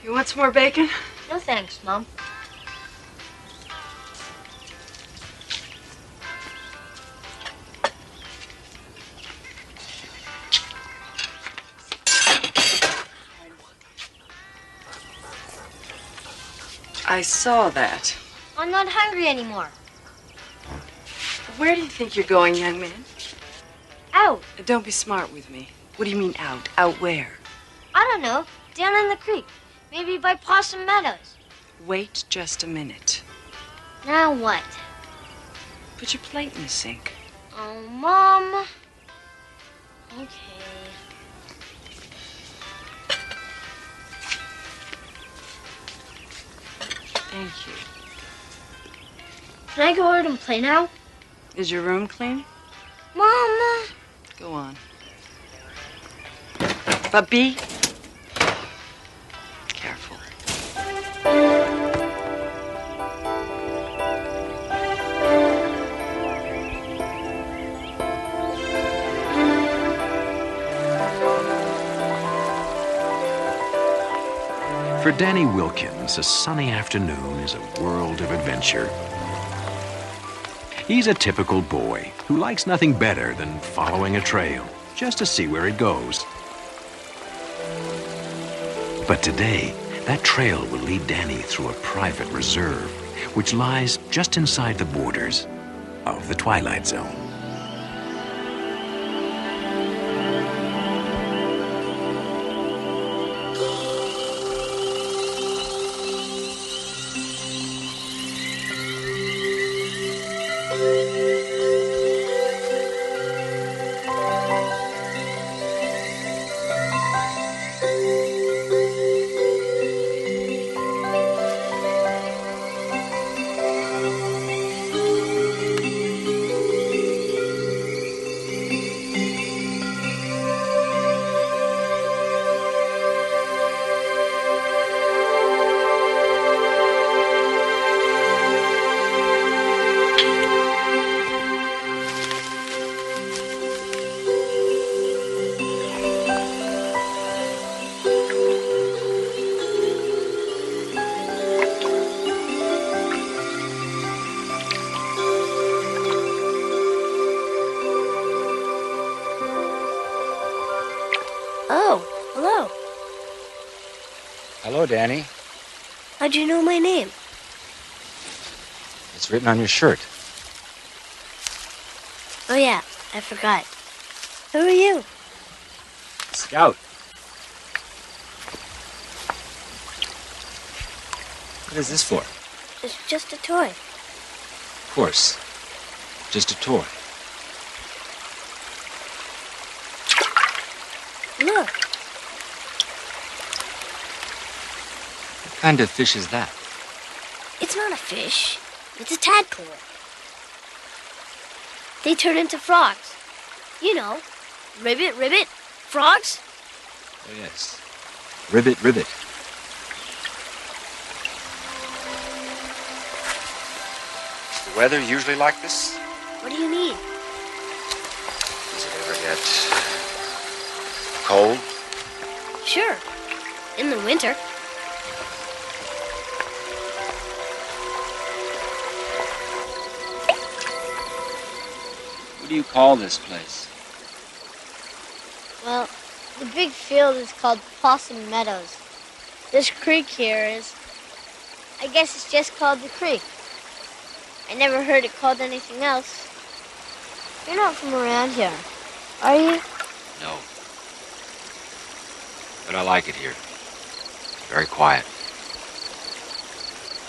You want some more bacon? No thanks, Mom. I saw that. I'm not hungry anymore. Where do you think you're going, young man? Out. Don't be smart with me. What do you mean out? Out where? I don't know. Down in the creek. Maybe by Possum Meadows. Wait just a minute. Now what? Put your plate in the sink. Oh, Mom. Okay. Thank you. Can I go out and play now? Is your room clean? Mom. Go on. But be careful. For Danny Wilkins, a sunny afternoon is a world of adventure. He's a typical boy who likes nothing better than following a trail, just to see where it goes. But today, that trail will lead Danny through a private reserve, which lies just inside the borders of the Twilight Zone. Hello, Danny. How'd you know my name? It's written on your shirt. Oh, yeah, I forgot. Who are you? Scout. What is this for? It's just a toy. Of course. Just a toy. Look, What kind of fish is that? it's not a fish. It's a tadpole. They turn into frogs. You know, ribbit, ribbit, frogs. Oh, yes. Ribbit, ribbit. Is the weather usually like this? What do you mean? Does it ever get cold? Sure, in the winter. What do you call this place? Well, the big field is called Possum Meadows. This creek here is, I guess it's just called the creek. I never heard it called anything else. You're not from around here, are you? No. But I like it here. Very quiet.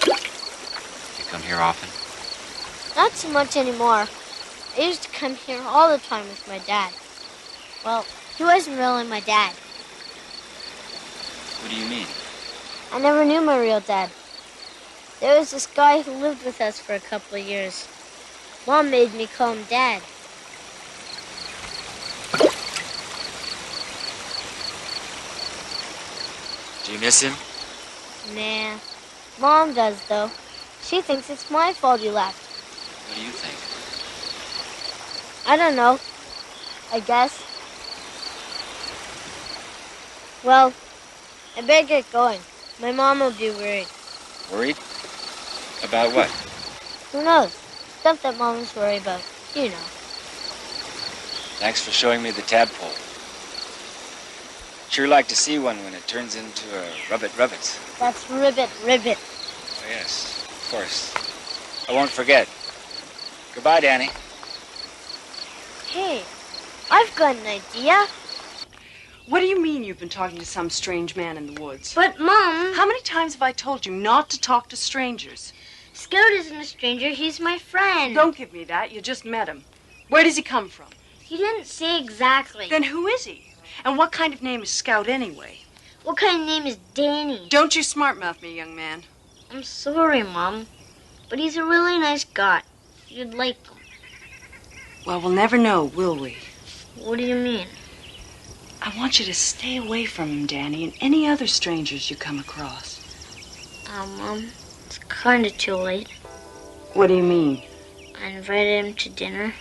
You come here often? Not so much anymore. I used to come here all the time with my dad. Well, he wasn't really my dad. What do you mean? I never knew my real dad. There was this guy who lived with us for a couple of years. Mom made me call him Dad. Do you miss him? Nah. Mom does, though. She thinks it's my fault he left. What do you think? I don't know. I guess. Well, I better get going. My mom will be worried. Worried? About what? Who knows? Stuff that moms worry about. You know. Thanks for showing me the tadpole. Sure like to see one when it turns into a rubbit. That's ribbit, ribbit. Oh, yes, of course. I won't forget. Goodbye, Danny. Hey, I've got an idea. What do you mean you've been talking to some strange man in the woods? But, Mom... How many times have I told you not to talk to strangers? Scout isn't a stranger. He's my friend. Don't give me that. You just met him. Where does he come from? He didn't say exactly. Then who is he? And what kind of name is Scout anyway? What kind of name is Danny? Don't you smart-mouth me, young man. I'm sorry, Mom. But he's a really nice guy. You'd like him. Well, we'll never know, will we? What do you mean? I want you to stay away from him, Danny, and any other strangers you come across. Mom, it's kind of too late. What do you mean? I invited him to dinner.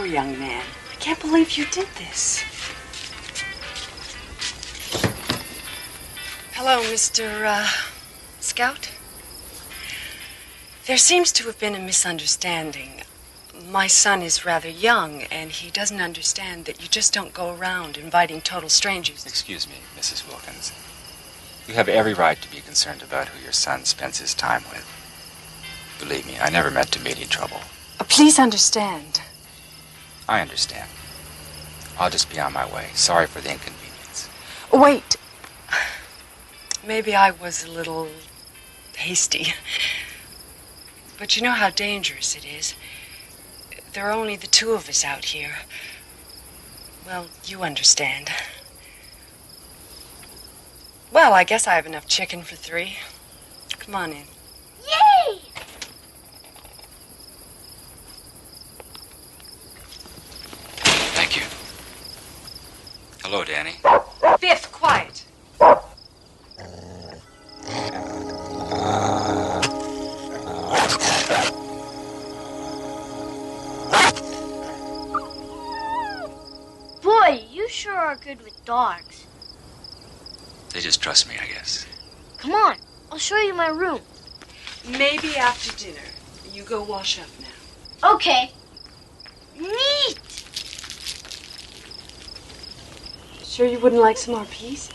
Young man, I can't believe you did this. Hello, Mr. Scout. There seems to have been a misunderstanding. My son is rather young, and he doesn't understand that you just don't go around inviting total strangers. Excuse me, Mrs. Wilkins. You have every right to be concerned about who your son spends his time with. Believe me, I never meant to mean any trouble. Please understand. I understand. I'll just be on my way. Sorry for the inconvenience. Wait. Maybe I was a little hasty. But you know how dangerous it is. There are only the two of us out here. Well, you understand. Well, I guess I have enough chicken for 3. Come on in. Yay! Thank you. Hello, Danny. Biff, quiet. Boy, you sure are good with dogs. They just trust me, I guess. Come on, I'll show you my room. Maybe after dinner. You go wash up now. Okay. Neat! Sure you wouldn't like some more peas?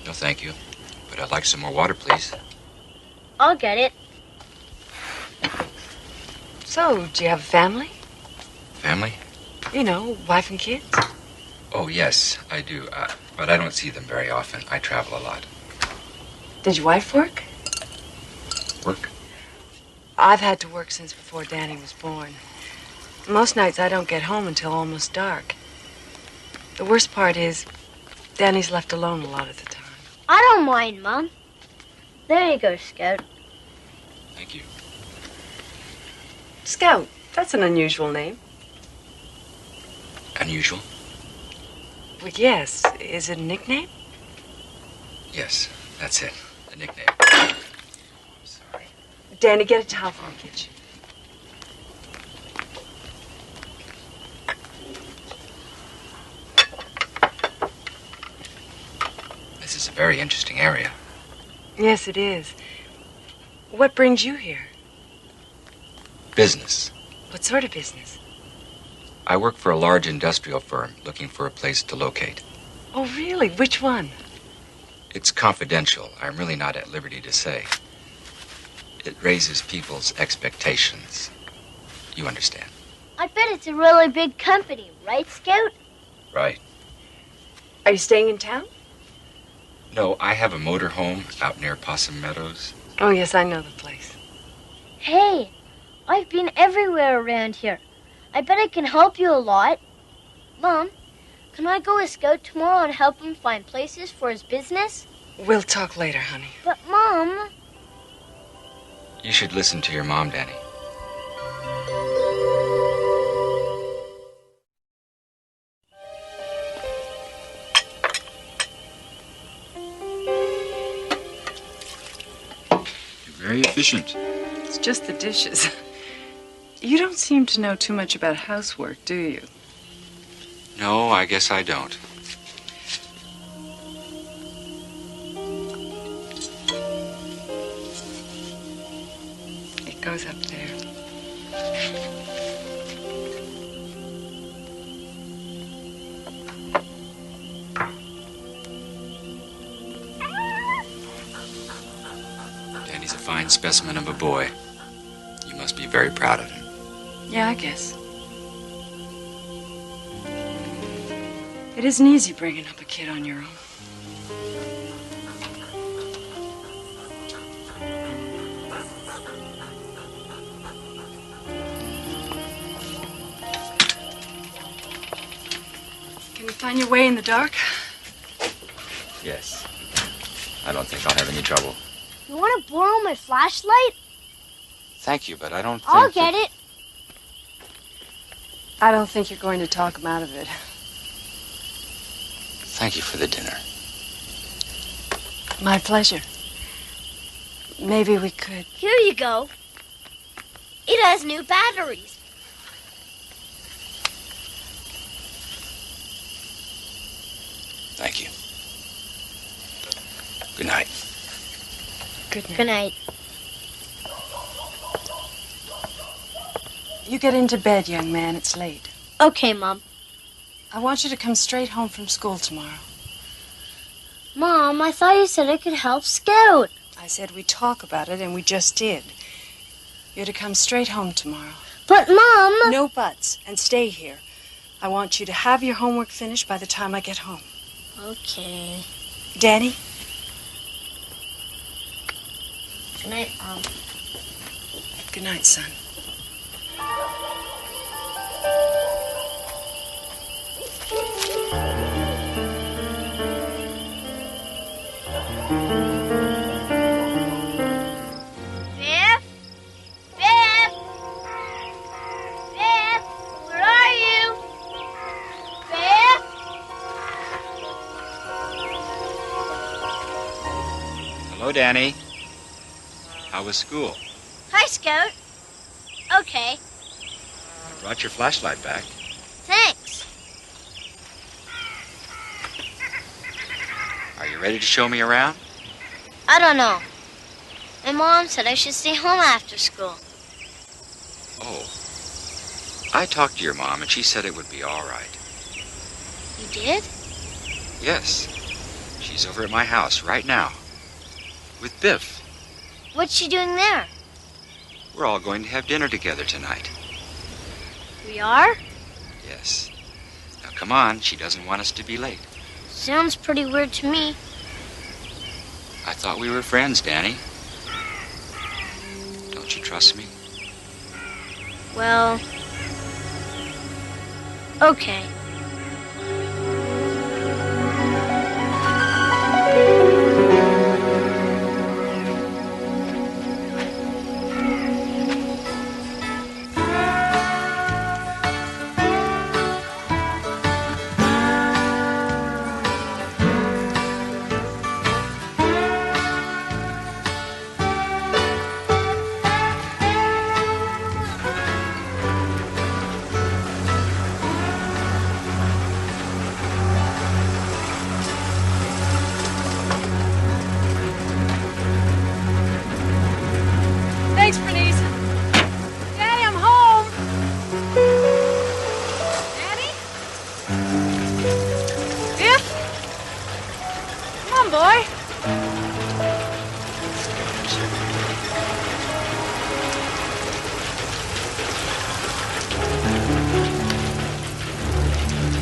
No, thank you. But I'd like some more water, please. I'll get it. So, do you have a family? Family? You know, wife and kids? Oh, yes, I do. But I don't see them very often. I travel a lot. Did your wife work? Work? I've had to work since before Danny was born. Most nights I don't get home until almost dark. The worst part is, Danny's left alone a lot of the time. I don't mind, Mom. There you go, Scout. Thank you. Scout, that's an unusual name. Unusual? Well, yes. Is it a nickname? Yes, that's it. The nickname. Sorry. Danny, get a towel from the kitchen. This is a very interesting area. Yes, it is. What brings you here? Business. What sort of business? I work for a large industrial firm looking for a place to locate. Oh, really? Which one? It's confidential. I'm really not at liberty to say. It raises people's expectations. You understand? I bet it's a really big company, right, Scout? Right. Are you staying in town? No, I have a motor home out near Possum Meadows. Oh, yes, I know the place. Hey, I've been everywhere around here. I bet I can help you a lot. Mom, can I go with Scout tomorrow and help him find places for his business? We'll talk later, honey. But, Mom... You should listen to your mom, Danny. You're very efficient. It's just the dishes. You don't seem to know too much about housework, do you? No, I guess I don't. It goes up there. Danny's a fine specimen of a boy. You must be very proud of him. Yeah, I guess. It isn't easy bringing up a kid on your own. Can you find your way in the dark? Yes. I don't think I'll have any trouble. You want to borrow my flashlight? Thank you, but I don't think... I'll get it. I don't think you're going to talk him out of it. Thank you for the dinner. My pleasure. Maybe we could... Here you go. It has new batteries. Thank you. Good night. Good night. Good night. You get into bed, young man. It's late. Okay, Mom. I want you to come straight home from school tomorrow. Mom, I thought you said I could help Scout. I said we'd talk about it, and we just did. You're to come straight home tomorrow. But, Mom... No buts, and stay here. I want you to have your homework finished by the time I get home. Okay. Danny? Good night, Mom. Good night, son. Biff? Biff? Biff? Where are you? Biff? Hello, Danny. How was school? Hi, Scout. Okay, I brought your flashlight back. thanks. Are you ready to show me around? I don't know. My mom said I should stay home after school. Oh. I talked to your mom, and she said it would be all right. You did? Yes. She's over at my house right now. With Biff. What's she doing there? We're all going to have dinner together tonight. We are? Yes. Now, come on. She doesn't want us to be late. Sounds pretty weird to me. I thought we were friends, Danny. Don't you trust me? Well... okay. Thanks, Bernice. Daddy, I'm home. Daddy? Biff? Come on, boy.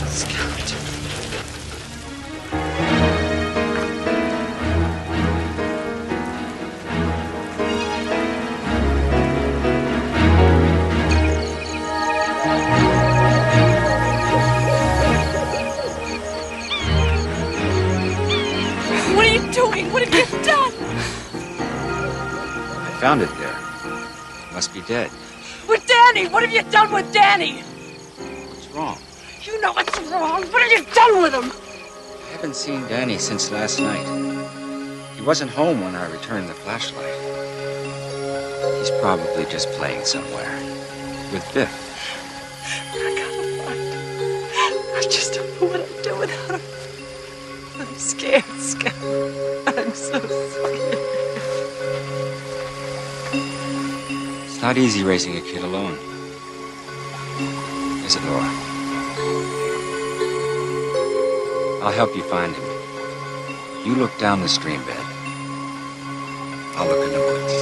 Scout. What are you doing? What have you done? I found it there. It must be dead. With Danny! What have you done with Danny? What's wrong? You know what's wrong. What have you done with him? I haven't seen Danny since last night. He wasn't home when I returned the flashlight. He's probably just playing somewhere. With Biff. I gotta find him. I just don't know what I'd do without him. I'm scared, Scout. I'm so scared. It's not easy raising a kid alone. Is it, Laura? I'll help you find him. You look down the stream bed. I'll look in the woods.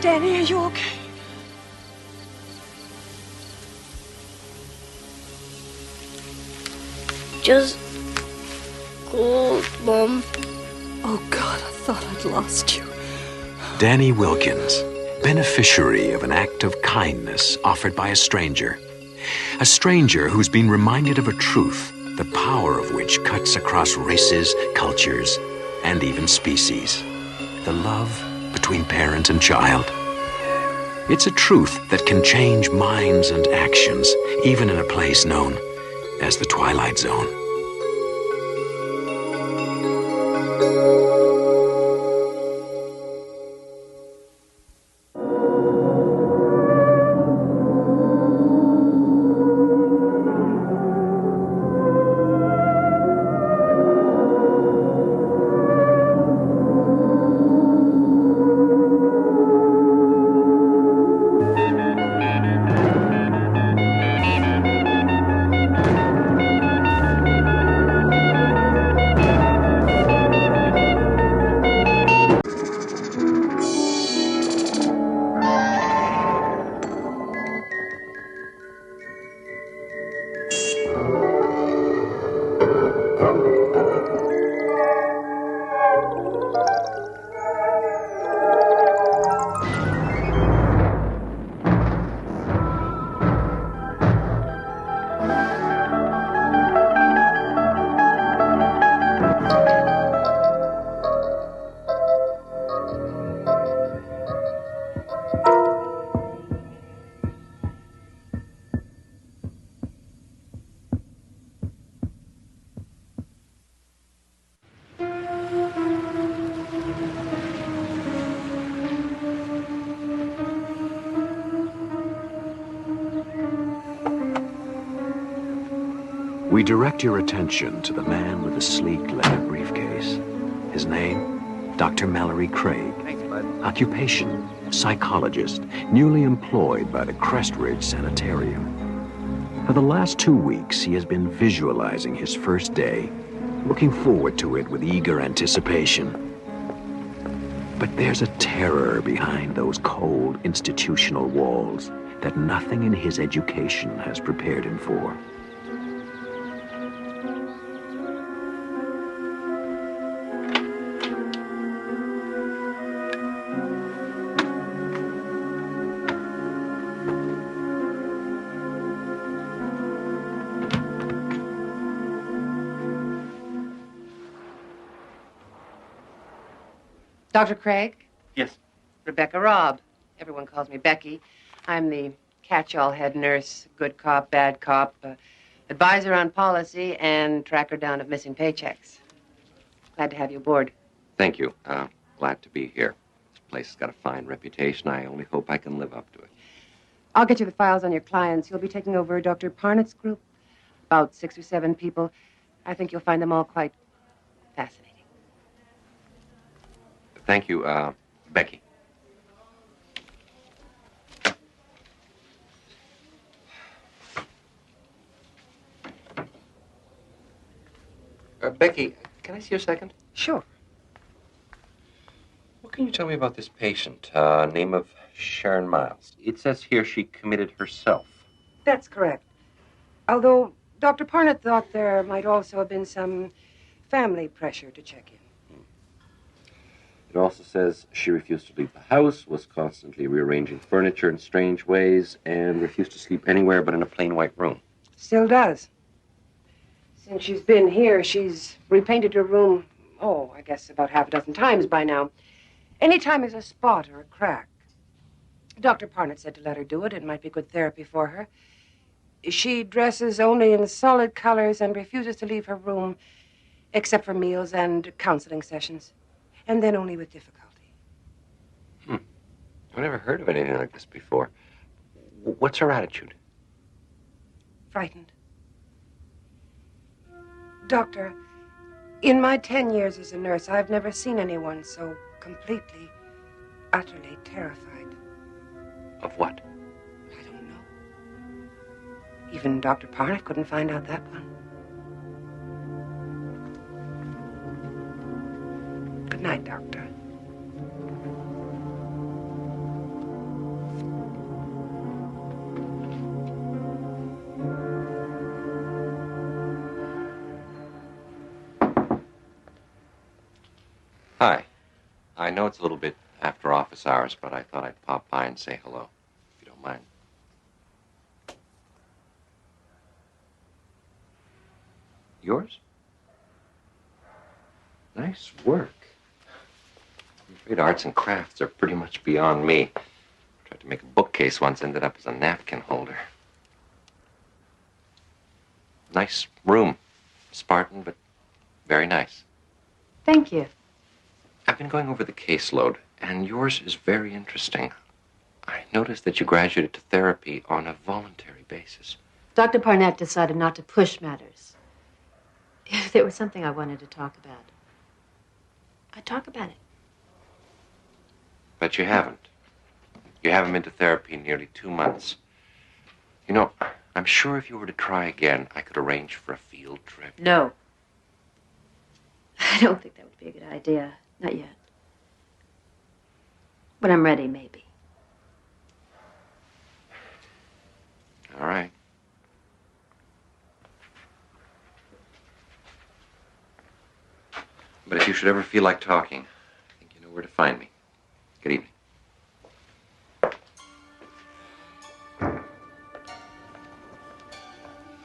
Danny, are you okay? Just cold, Mom. Oh, God, I thought I'd lost you. Danny Wilkins, beneficiary of an act of kindness offered by a stranger. A stranger who's been reminded of a truth, the power of which cuts across races, cultures, and even species. The love between parent and child. It's a truth that can change minds and actions, even in a place known as the Twilight Zone. We direct your attention to the man with the sleek leather briefcase. His name, Dr. Mallory Craig. Thanks, bud. Occupation, psychologist, newly employed by the Crestridge Sanitarium. For the last 2 weeks, he has been visualizing his first day, looking forward to it with eager anticipation. But there's a terror behind those cold institutional walls that nothing in his education has prepared him for. Dr. Craig? Yes. Rebecca Robb. Everyone calls me Becky. I'm the catch-all head nurse, good cop, bad cop, advisor on policy, and tracker down of missing paychecks. Glad to have you aboard. Thank you. Glad to be here. This place has got a fine reputation. I only hope I can live up to it. I'll get you the files on your clients. You'll be taking over Dr. Parnett's group. About 6 or 7 people. I think you'll find them all quite fascinating. Thank you, Becky. Becky, can I see you a second? Sure. What can you tell me about this patient? Name of Sharon Miles. It says here she committed herself. That's correct. Although Dr. Parnett thought there might also have been some family pressure to check in. It also says she refused to leave the house, was constantly rearranging furniture in strange ways, and refused to sleep anywhere but in a plain white room. Still does. Since she's been here, she's repainted her room, I guess about half a dozen times by now. Anytime there's a spot or a crack. Dr. Parnett said to let her do it. It might be good therapy for her. She dresses only in solid colors and refuses to leave her room except for meals and counseling sessions. And then only with difficulty. I've never heard of anything like this before. What's her attitude? Frightened. Doctor, in my 10 years as a nurse, I've never seen anyone so completely, utterly terrified. Of what? I don't know. Even Dr. Parnett couldn't find out that one. Good night, Doctor. Hi. I know it's a little bit after office hours, but I thought I'd pop by and say hello, if you don't mind. Yours? Nice work. I'm afraid arts and crafts are pretty much beyond me. Tried to make a bookcase once, ended up as a napkin holder. Nice room. Spartan, but very nice. Thank you. I've been going over the caseload, and yours is very interesting. I noticed that you graduated to therapy on a voluntary basis. Dr. Parnett decided not to push matters. If there was something I wanted to talk about, I'd talk about it. But you haven't. You haven't been to therapy in nearly 2 months. You know, I'm sure if you were to try again, I could arrange for a field trip. No. I don't think that would be a good idea. Not yet. When I'm ready, maybe. All right. But if you should ever feel like talking, I think you know where to find me. Good evening.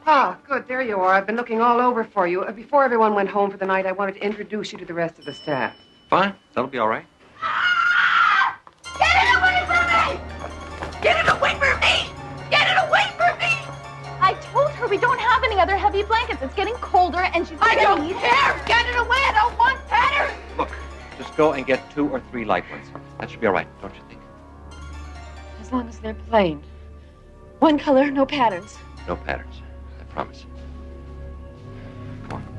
Ah, good. There you are. I've been looking all over for you. Before everyone went home for the night, I wanted to introduce you to the rest of the staff. Fine. That'll be all right. Get it away from me! Get it away from me! Get it away from me! I told her we don't have any other heavy blankets. It's getting colder and she's I don't gonna need care! Get it away! I don't want patterns! Look, just go and get 2 or 3 light ones. That should be all right, don't you think? As long as they're plain. One color, no patterns. No patterns. I promise. Come on.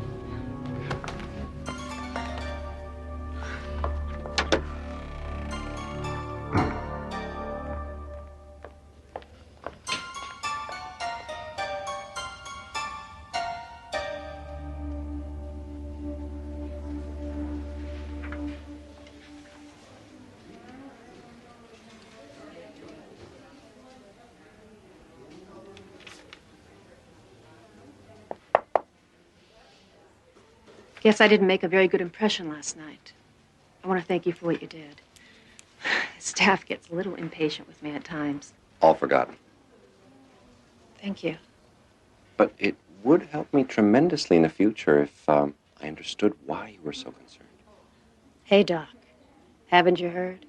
Guess I didn't make a very good impression last night. I want to thank you for what you did. The staff gets a little impatient with me at times. All forgotten. Thank you. But it would help me tremendously in the future if I understood why you were so concerned. Hey, Doc. Haven't you heard?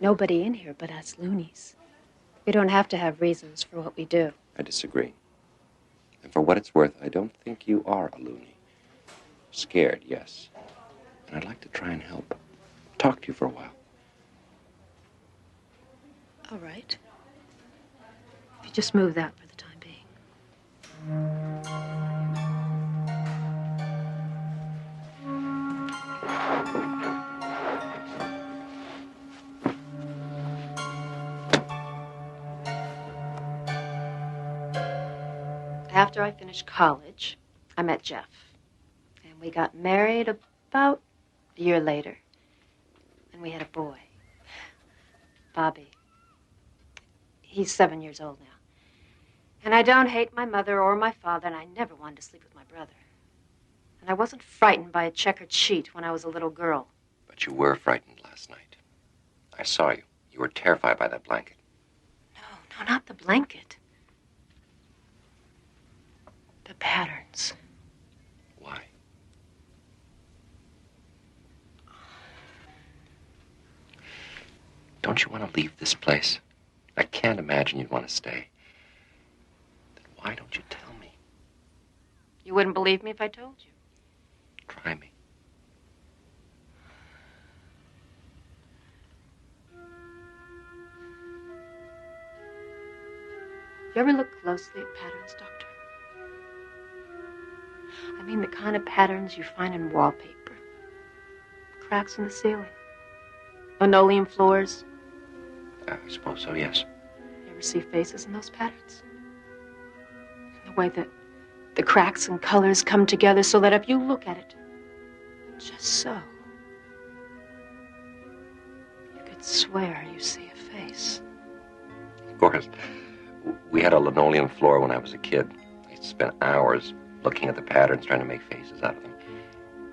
Nobody in here but us loonies. We don't have to have reasons for what we do. I disagree. And for what it's worth, I don't think you are a loony. Scared, yes. And I'd like to try and help. Talk to you for a while. All right. If you just move that for the time being. After I finished college, I met Jeff. And And we got married about a year later. And we had a boy, Bobby. He's 7 years old now. And I don't hate my mother or my father, and I never wanted to sleep with my brother. And I wasn't frightened by a checkered sheet when I was a little girl. But you were frightened last night. I saw you. You were terrified by that blanket. No, not the blanket. The patterns. Why? Don't you want to leave this place? I can't imagine you'd want to stay. Then why don't you tell me? You wouldn't believe me if I told you. Try me. You ever look closely at patterns, Doctor? I mean the kind of patterns you find in wallpaper. Cracks in the ceiling. Linoleum floors. I suppose so, yes. You ever see faces in those patterns? And the way that the cracks and colors come together so that if you look at it just so, you could swear you see a face. Of course. We had a linoleum floor when I was a kid. I used to spend hours looking at the patterns, trying to make faces out of them.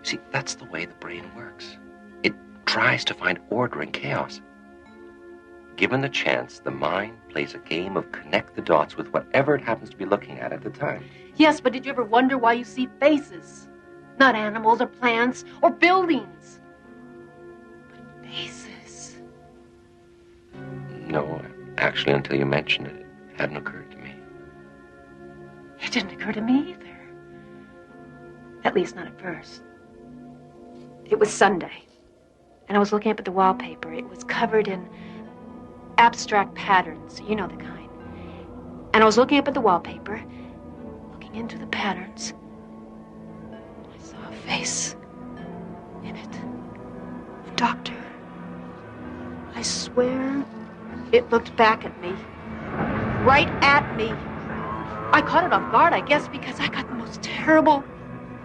See, that's the way the brain works. It tries to find order in chaos. Given the chance, the mind plays a game of connect the dots with whatever it happens to be looking at the time. Yes, but did you ever wonder why you see faces? Not animals or plants or buildings. But faces. No, actually, until you mentioned it, it hadn't occurred to me. It didn't occur to me either. At least not at first. It was Sunday, and I was looking up at the wallpaper. It was covered in abstract patterns, you know the kind. And I was looking up at the wallpaper, looking into the patterns. I saw a face in it. Doctor, I swear it looked back at me. Right at me. I caught it off guard, I guess, because I got the most terrible,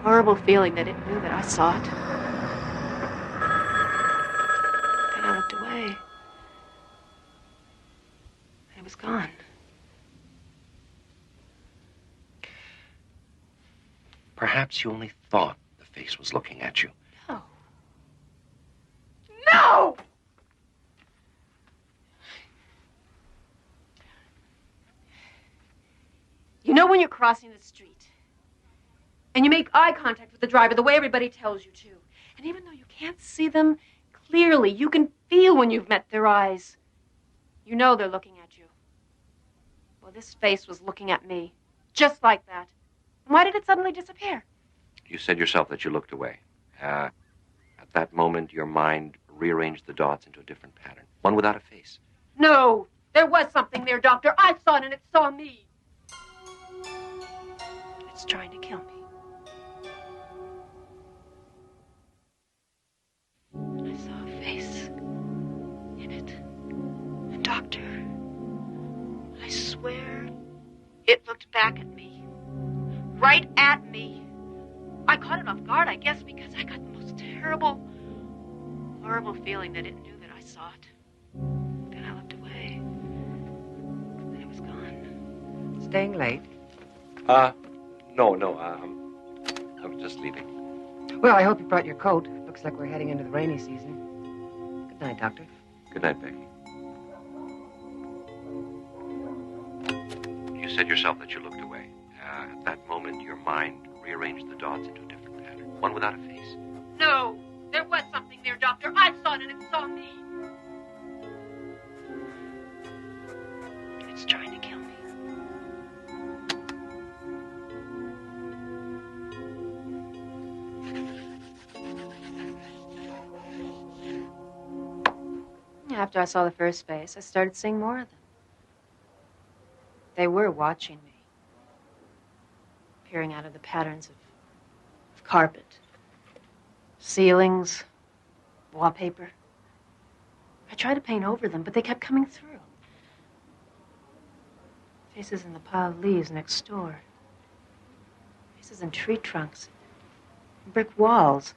horrible feeling that it knew that I saw it. Then I looked away. It was gone. Perhaps you only thought the face was looking at you. No. No! You know when you're crossing the street and you make eye contact with the driver the way everybody tells you to, and even though you can't see them clearly, you can feel when you've met their eyes. You know they're looking at you. Well, this face was looking at me, just like that. And why did it suddenly disappear? You said yourself that you looked away. At that moment, your mind rearranged the dots into a different pattern, one without a face. No, there was something there, Doctor. I saw it and it saw me. It's trying to kill me. I saw a face in it. And Doctor, I swear it looked back at me. Right at me. I caught it off guard, I guess, because I got the most terrible, horrible feeling that it knew that I saw it. Then I looked away. And it was gone. Staying late? No, I was just leaving. Well, I hope you brought your coat. Looks like we're heading into the rainy season. Good night, Doctor. Good night, Becky. You said yourself that you looked away. At that moment, your mind rearranged the dots into a different pattern, one without a face. No, there was something there, Doctor. I saw it and it saw me. It's trying to kill me. After I saw the first face, I started seeing more of them. They were watching me, peering out of the patterns of carpet, ceilings, wallpaper. I tried to paint over them, but they kept coming through. Faces in the pile of leaves next door. Faces in tree trunks. Brick walls.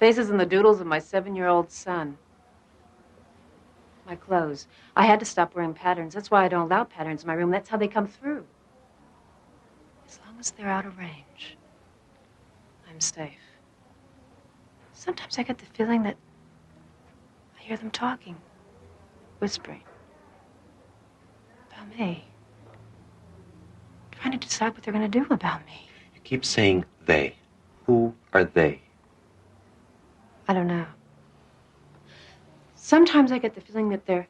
Faces and the doodles of my 7-year-old son. My clothes. I had to stop wearing patterns. That's why I don't allow patterns in my room. That's how they come through. As long as they're out of range, I'm safe. Sometimes I get the feeling that I hear them talking, whispering about me, trying to decide what they're going to do about me. You keep saying they. Who are they? I don't know. Sometimes I get the feeling that they're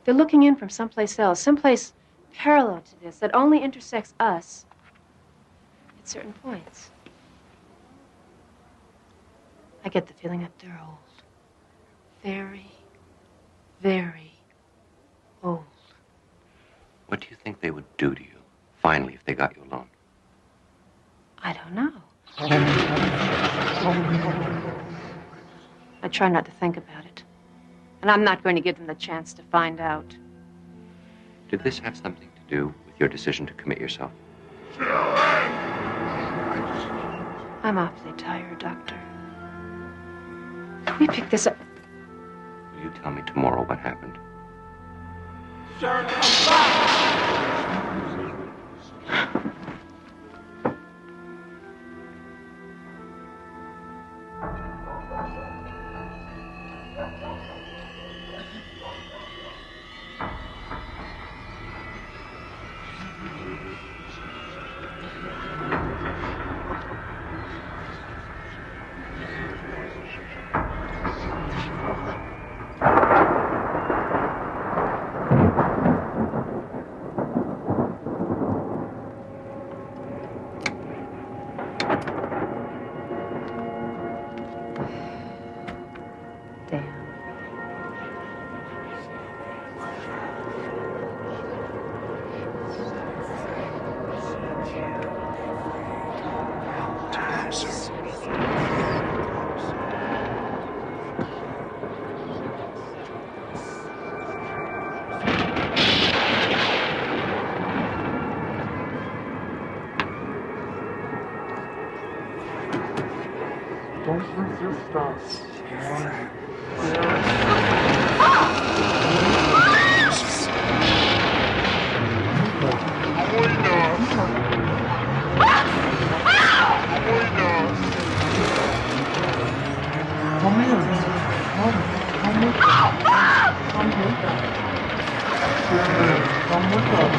looking in from someplace else, someplace parallel to this, that only intersects us at certain points. I get the feeling that they're old. Very, very old. What do you think they would do to you, finally, if they got you alone? I don't know. I try not to think about it. And I'm not going to give them the chance to find out. Did this have something to do with your decision to commit yourself? I'm awfully tired, Doctor. Can we pick this up? Will you tell me tomorrow what happened? Don't resist us. Come here. Come with us. Come with us. Come with us.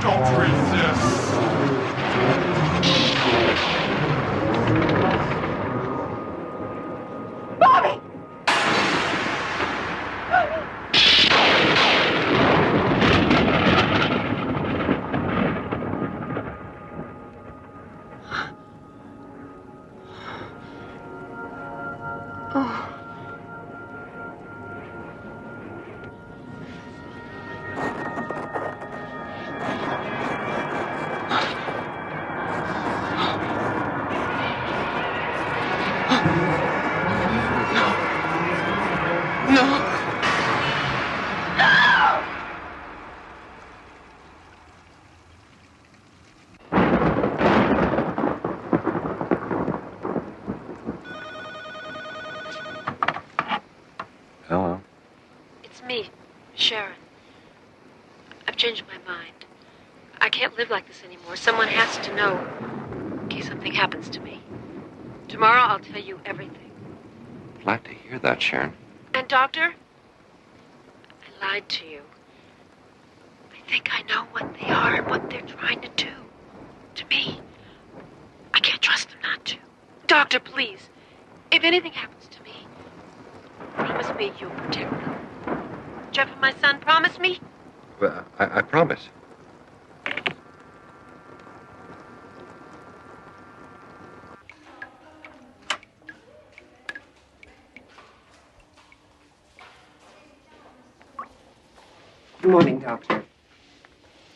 Don't resist. Bobby! Oh. Hello. It's me, Sharon. I've changed my mind. I can't live like this anymore. Someone has to know in case something happens to me. Tomorrow I'll tell you everything. Glad to hear that, Sharon. And, Doctor, I lied to you. I think I know what they are and what they're trying to do to me. I can't trust them not to. Doctor, please, if anything happens to me, promise me you'll protect them. Jeff and my son, promise me? Well, I promise. Good morning, Doctor.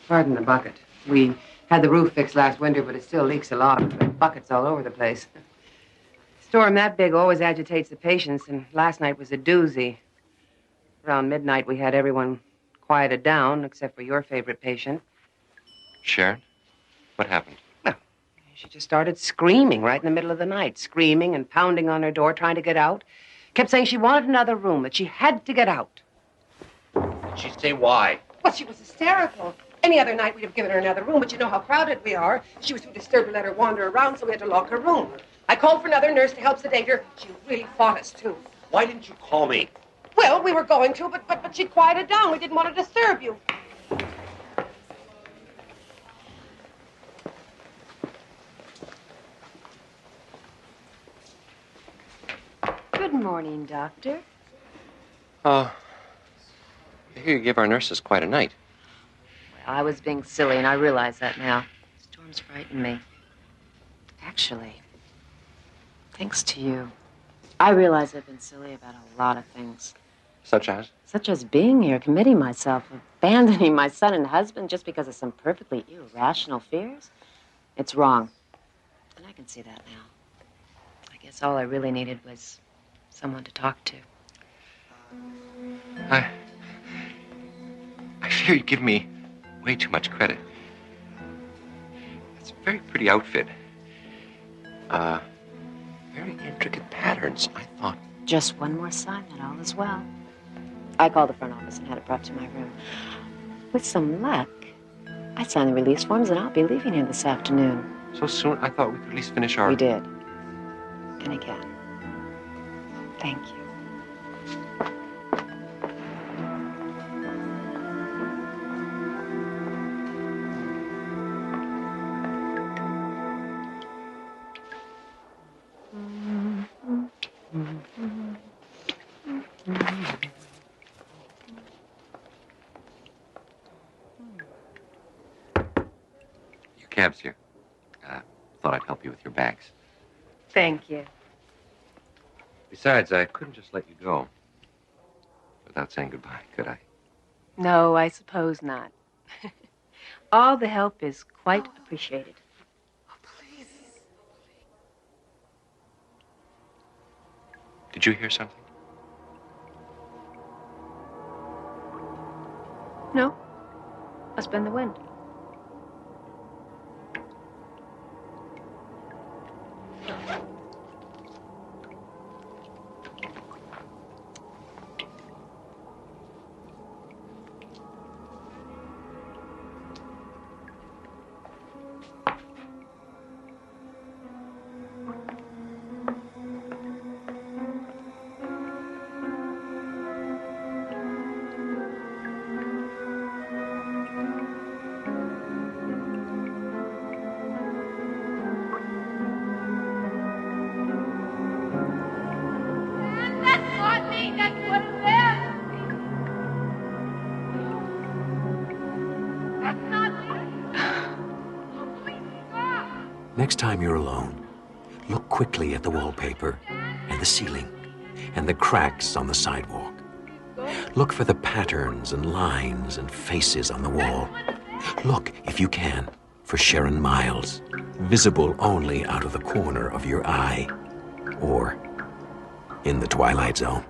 Pardon the bucket. We had the roof fixed last winter, but it still leaks a lot. The bucket's all over the place. Storm that big always agitates the patients, and last night was a doozy. Around midnight, we had everyone quieted down, except for your favorite patient. Sharon? What happened? She just started screaming right in the middle of the night, screaming and pounding on her door, trying to get out. Kept saying she wanted another room, that she had to get out. Did she say why? Well, she was hysterical. Any other night, we'd have given her another room, but you know how crowded we are. She was too disturbed to let her wander around, so we had to lock her room. I called for another nurse to help sedate her. She really fought us, too. Why didn't you call me? Well, we were going to, but she quieted down. We didn't want to disturb you. Good morning, Doctor. I hear you give our nurses quite a night. Well, I was being silly, and I realize that now. Storms frightened me. Actually, thanks to you, I realize I've been silly about a lot of things. Such as? Such as being here, committing myself, abandoning my son and husband just because of some perfectly irrational fears. It's wrong. And I can see that now. I guess all I really needed was someone to talk to. I fear you give me way too much credit. It's a very pretty outfit. Very intricate patterns, I thought. Just one more sign that all is well. I called the front office and had it brought to my room. With some luck, I signed the release forms and I'll be leaving here this afternoon. So soon? I thought we could at least finish our... We did. And again. Thank you. Your cab's here. Thought I'd help you with your bags. Thank you. Besides, I couldn't just let you go without saying goodbye, could I? No, I suppose not. All the help is quite appreciated. Did you hear something? No. Must have been the wind. Next time you're alone, look quickly at the wallpaper and the ceiling and the cracks on the sidewalk. Look for the patterns and lines and faces on the wall. Look, if you can, for Sharon Miles, visible only out of the corner of your eye or in the Twilight Zone.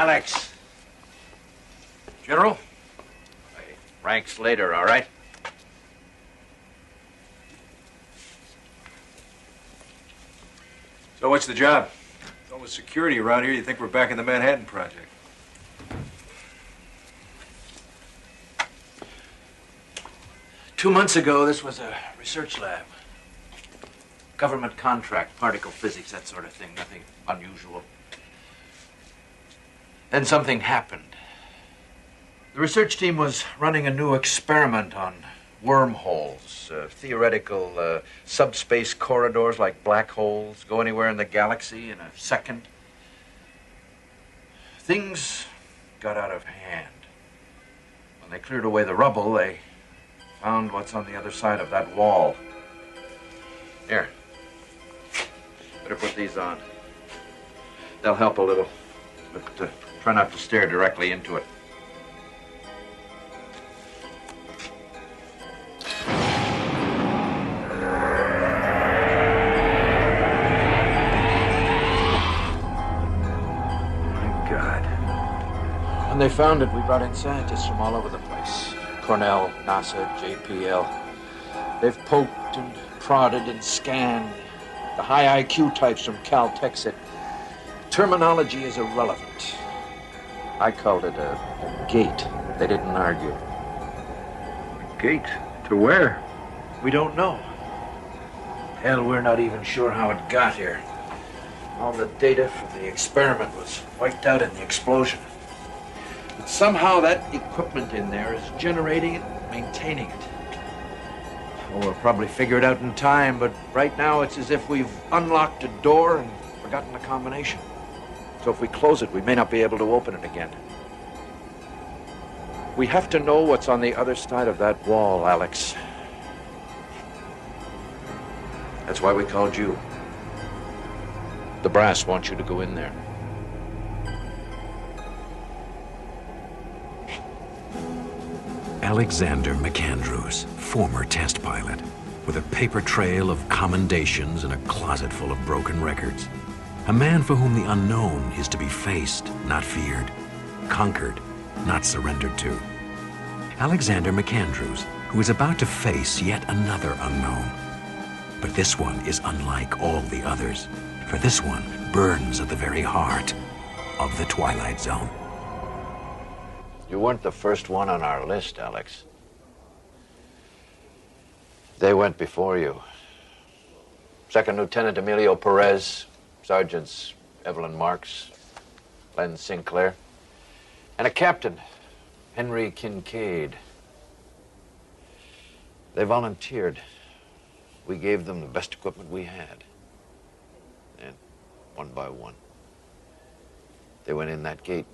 Alex. General? Ranks later, all right? So what's the job? With all the security around here, you think we're back in the Manhattan Project. 2 months ago, this was a research lab. Government contract, particle physics, that sort of thing. Nothing unusual. Then something happened. The research team was running a new experiment on wormholes, theoretical subspace corridors like black holes, go anywhere in the galaxy in a second. Things got out of hand. When they cleared away the rubble, they found what's on the other side of that wall. Here. Better put these on. They'll help a little, but try not to stare directly into it. My God. When they found it, we brought in scientists from all over the place. Cornell, NASA, JPL. They've poked and prodded and scanned. The high IQ types from Caltech said terminology is irrelevant. I called it a gate. They didn't argue. A gate? To where? We don't know. Hell, we're not even sure how it got here. All the data from the experiment was wiped out in the explosion. But somehow that equipment in there is generating it, maintaining it. Well, we'll probably figure it out in time, but right now it's as if we've unlocked a door and forgotten the combination. So if we close it, we may not be able to open it again. We have to know what's on the other side of that wall, Alex. That's why we called you. The brass wants you to go in there. Alexander McAndrews, former test pilot, with a paper trail of commendations and a closet full of broken records. A man for whom the unknown is to be faced, not feared, conquered, not surrendered to. Alexander McAndrews, who is about to face yet another unknown. But this one is unlike all the others, for this one burns at the very heart of the Twilight Zone. You weren't the first one on our list, Alex. They went before you. Second Lieutenant Emilio Perez, Sergeants Evelyn Marks, Len Sinclair, and a captain, Henry Kincaid. They volunteered. We gave them the best equipment we had. And one by one, they went in that gate.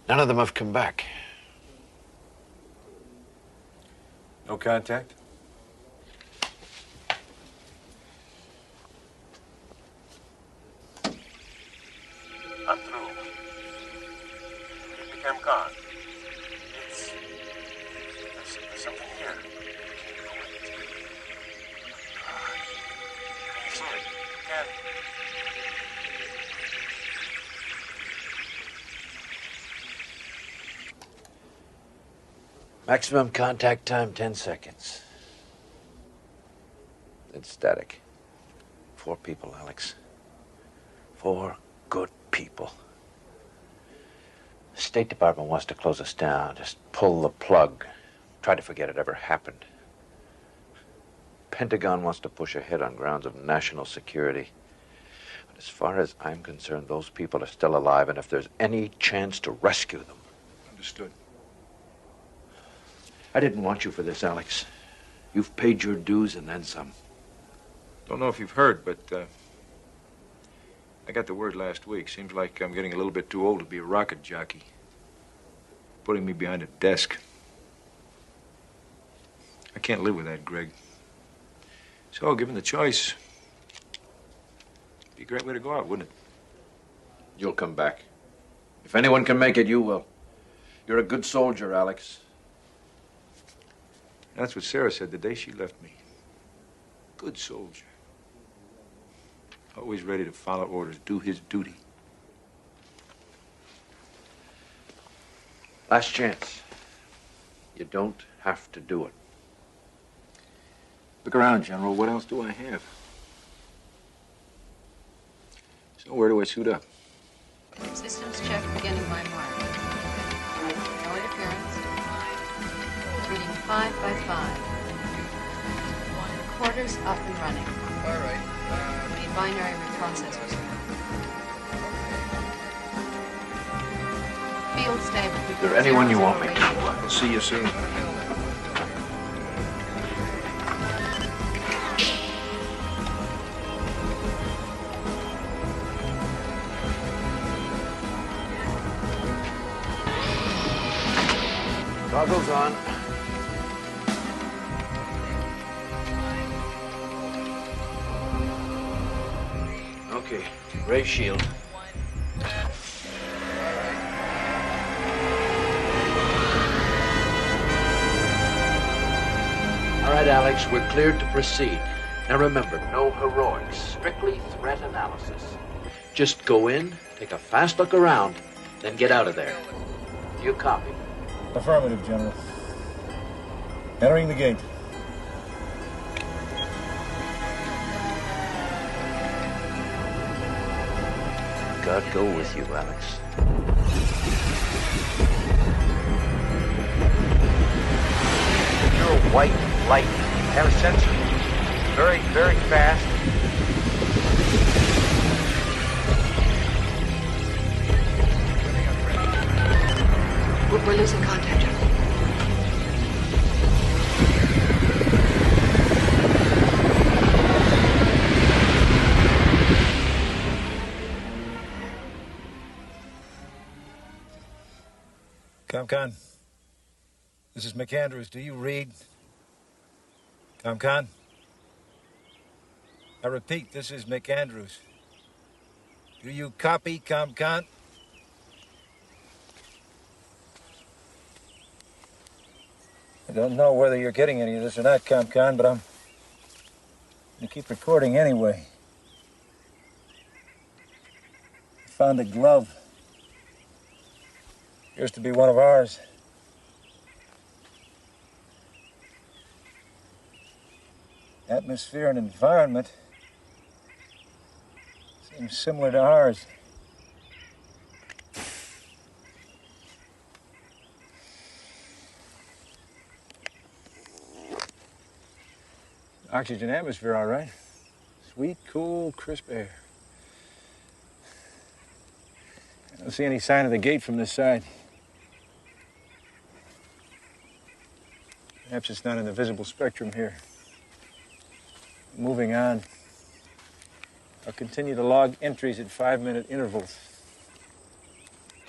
None of them have come back. No contact? I'm through. It became gone. There's something here. Can you see it? Can. Maximum contact time, 10 seconds. It's static. 4 people, Alex. 4 good people. The State Department wants to close us down. Just pull the plug. Try to forget it ever happened. Pentagon wants to push ahead on grounds of national security. But as far as I'm concerned, those people are still alive, and if there's any chance to rescue them... Understood. I didn't want you for this, Alex. You've paid your dues and then some. Don't know if you've heard, but I got the word last week. Seems like I'm getting a little bit too old to be a rocket jockey. Putting me behind a desk. I can't live with that, Greg. So, given the choice, it'd be a great way to go out, wouldn't it? You'll come back. If anyone can make it, you will. You're a good soldier, Alex. That's what Sarah said the day she left me. Good soldier. Always ready to follow orders, do his duty. Last chance. You don't have to do it. Look around, General. What else do I have? So where do I suit up? Systems check beginning by mark. No interference. Reading 5 by 5. Recorders up and running. All right. Need binary reprocessors. Field stable. Is there anyone you want me to? I'll see you soon. Goggles on. Okay, ray shield. All right, Alex, we're cleared to proceed. Now remember, no heroics, strictly threat analysis. Just go in, take a fast look around, then get out of there. You copy? Affirmative, General. Entering the gate. God go with you, Alex. You're a white light. Have a sensor. Very, very fast. We're losing contact, General. ComCon. This is McAndrews. Do you read? ComCon. I repeat, this is McAndrews. Do you copy, ComCon? I don't know whether you're getting any of this or not, ComCon, but I'm going to keep recording anyway. I found a glove. Appears to be one of ours. Atmosphere and environment seems similar to ours. Oxygen atmosphere, all right. Sweet, cool, crisp air. I don't see any sign of the gate from this side. Perhaps it's not in the visible spectrum here. Moving on. I'll continue to log entries at 5-minute intervals.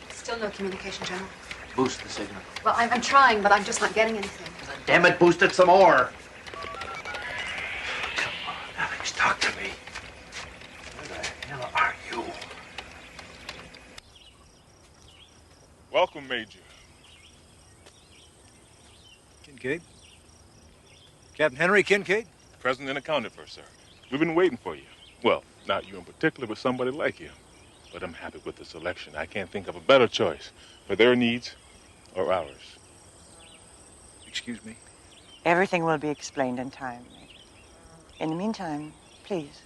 Still no communication, General. Boost the signal. Well, I'm trying, but I'm just not getting anything. Damn it, boost it some more. Come on, Alex, talk to me. Where the hell are you? Welcome, Major. Kincaid? Captain Henry Kincaid? Present and accounted for, sir. We've been waiting for you. Well, not you in particular, but somebody like you. But I'm happy with the selection. I can't think of a better choice for their needs or ours. Excuse me? Everything will be explained in time, Major. In the meantime, please,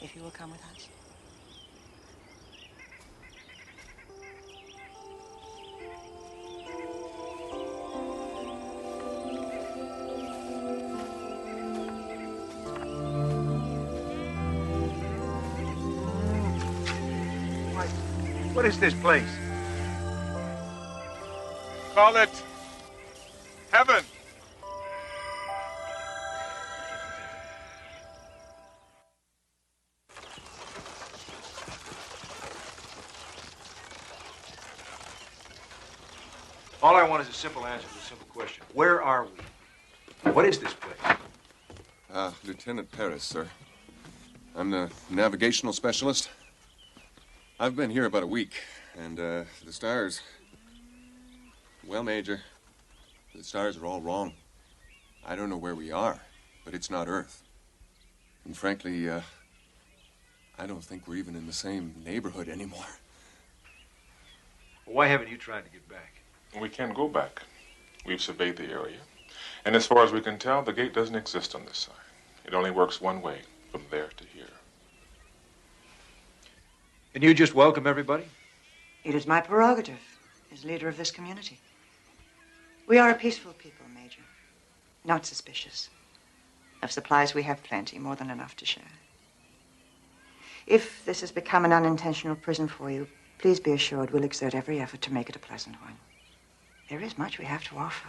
if you will come with us. What is this place? Call it heaven. All I want is a simple answer to a simple question. Where are we? What is this place? Lieutenant Paris, sir. I'm the navigational specialist. I've been here about a week, and the stars... Well, Major, the stars are all wrong. I don't know where we are, but it's not Earth. And frankly, I don't think we're even in the same neighborhood anymore. Well, why haven't you tried to get back? We can't go back. We've surveyed the area. And as far as we can tell, the gate doesn't exist on this side. It only works one way, from there to here. And you just welcome everybody? It is my prerogative as leader of this community. We are a peaceful people, Major. Not suspicious. Of supplies, we have plenty, more than enough to share. If this has become an unintentional prison for you, please be assured we'll exert every effort to make it a pleasant one. There is much we have to offer.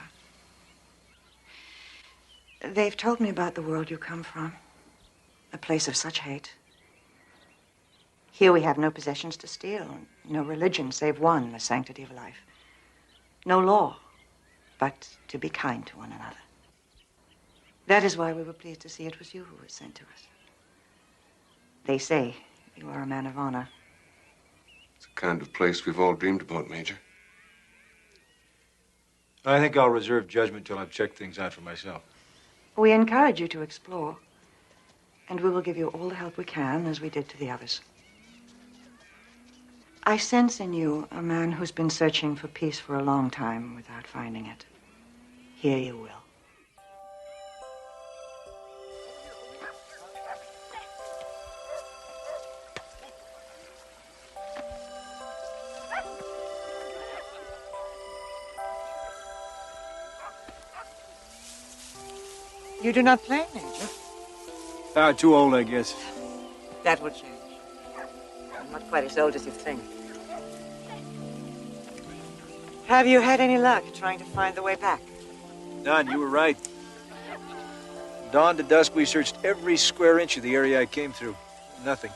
They've told me about the world you come from. A place of such hate. Here we have no possessions to steal, no religion save one, the sanctity of life. No law, but to be kind to one another. That is why we were pleased to see it was you who was sent to us. They say you are a man of honor. It's the kind of place we've all dreamed about, Major. I think I'll reserve judgment till I've checked things out for myself. We encourage you to explore, and we will give you all the help we can, as we did to the others. I sense in you a man who's been searching for peace for a long time without finding it. Here you will. You do not play, Major? Too old, I guess. That will change. I'm not quite as old as you think. Have you had any luck trying to find the way back? None, you were right. Dawn to dusk, we searched every square inch of the area I came through. Nothing.